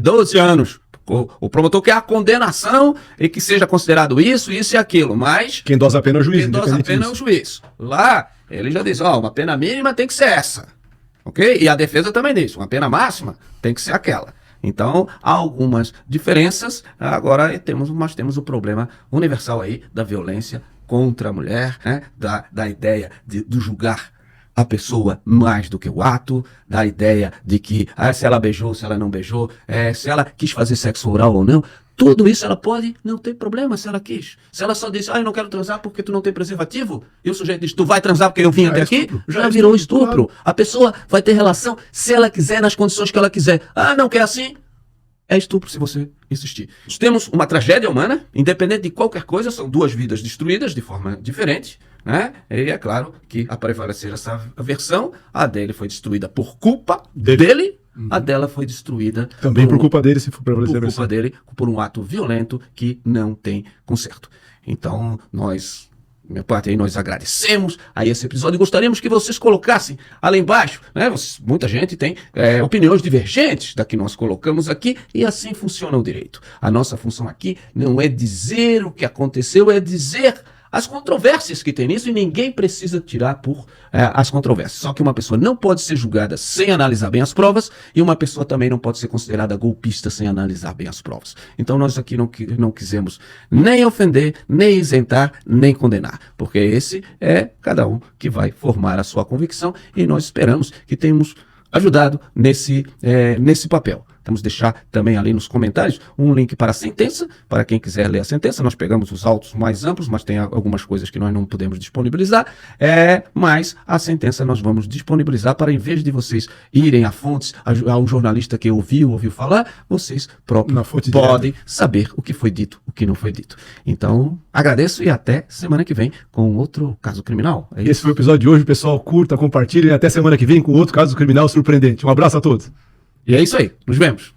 12 anos. O promotor quer a condenação e que seja considerado isso e aquilo, mas... Quem dosa a pena é o juiz. Quem dosa a pena é o juiz. Lá, ele já diz, uma pena mínima tem que ser essa. Ok? E a defesa também diz, uma pena máxima tem que ser aquela. Então, há algumas diferenças. Agora, nós temos o problema universal aí da violência contra a mulher, né? Da ideia do julgar a pessoa mais do que o ato, da ideia de que se ela beijou, se ela não beijou, se ela quis fazer sexo oral ou não, tudo isso ela pode, não tem problema se ela quis. Se ela só disse, eu não quero transar porque tu não tem preservativo, e o sujeito diz, tu vai transar porque eu vim até aqui, já virou estupro. Claro. A pessoa vai ter relação se ela quiser, nas condições que ela quiser. Não quer assim? É estupro se você insistir. Nós temos uma tragédia humana, independente de qualquer coisa, são duas vidas destruídas de forma diferente, né? E é claro que a prevalecer essa versão, a dele foi destruída por culpa dele, a dela foi destruída também por culpa dele, se for prevalecer por culpa dele, por um ato violento que não tem conserto. Então, nós minha parte aí, nós agradecemos a esse episódio e gostaríamos que vocês colocassem ali embaixo, né? Muita gente tem opiniões divergentes da que nós colocamos aqui e assim funciona o direito. A nossa função aqui não é dizer o que aconteceu, é dizer as controvérsias que tem nisso e ninguém precisa tirar por as controvérsias. Só que uma pessoa não pode ser julgada sem analisar bem as provas e uma pessoa também não pode ser considerada golpista sem analisar bem as provas. Então nós aqui não quisemos nem ofender, nem isentar, nem condenar, porque esse é cada um que vai formar a sua convicção e nós esperamos que tenhamos ajudado nesse papel. Vamos deixar também ali nos comentários um link para a sentença, para quem quiser ler a sentença. Nós pegamos os autos mais amplos, mas tem algumas coisas que nós não podemos disponibilizar. Mas a sentença nós vamos disponibilizar para, em vez de vocês irem a fontes, a um jornalista que ouviu falar, vocês próprios podem saber o que foi dito, o que não foi dito. Então, agradeço e até semana que vem com outro caso criminal. Esse foi o episódio de hoje, pessoal. Curta, compartilhem. Até semana que vem com outro caso criminal surpreendente. Um abraço a todos. E é isso aí. Nos vemos.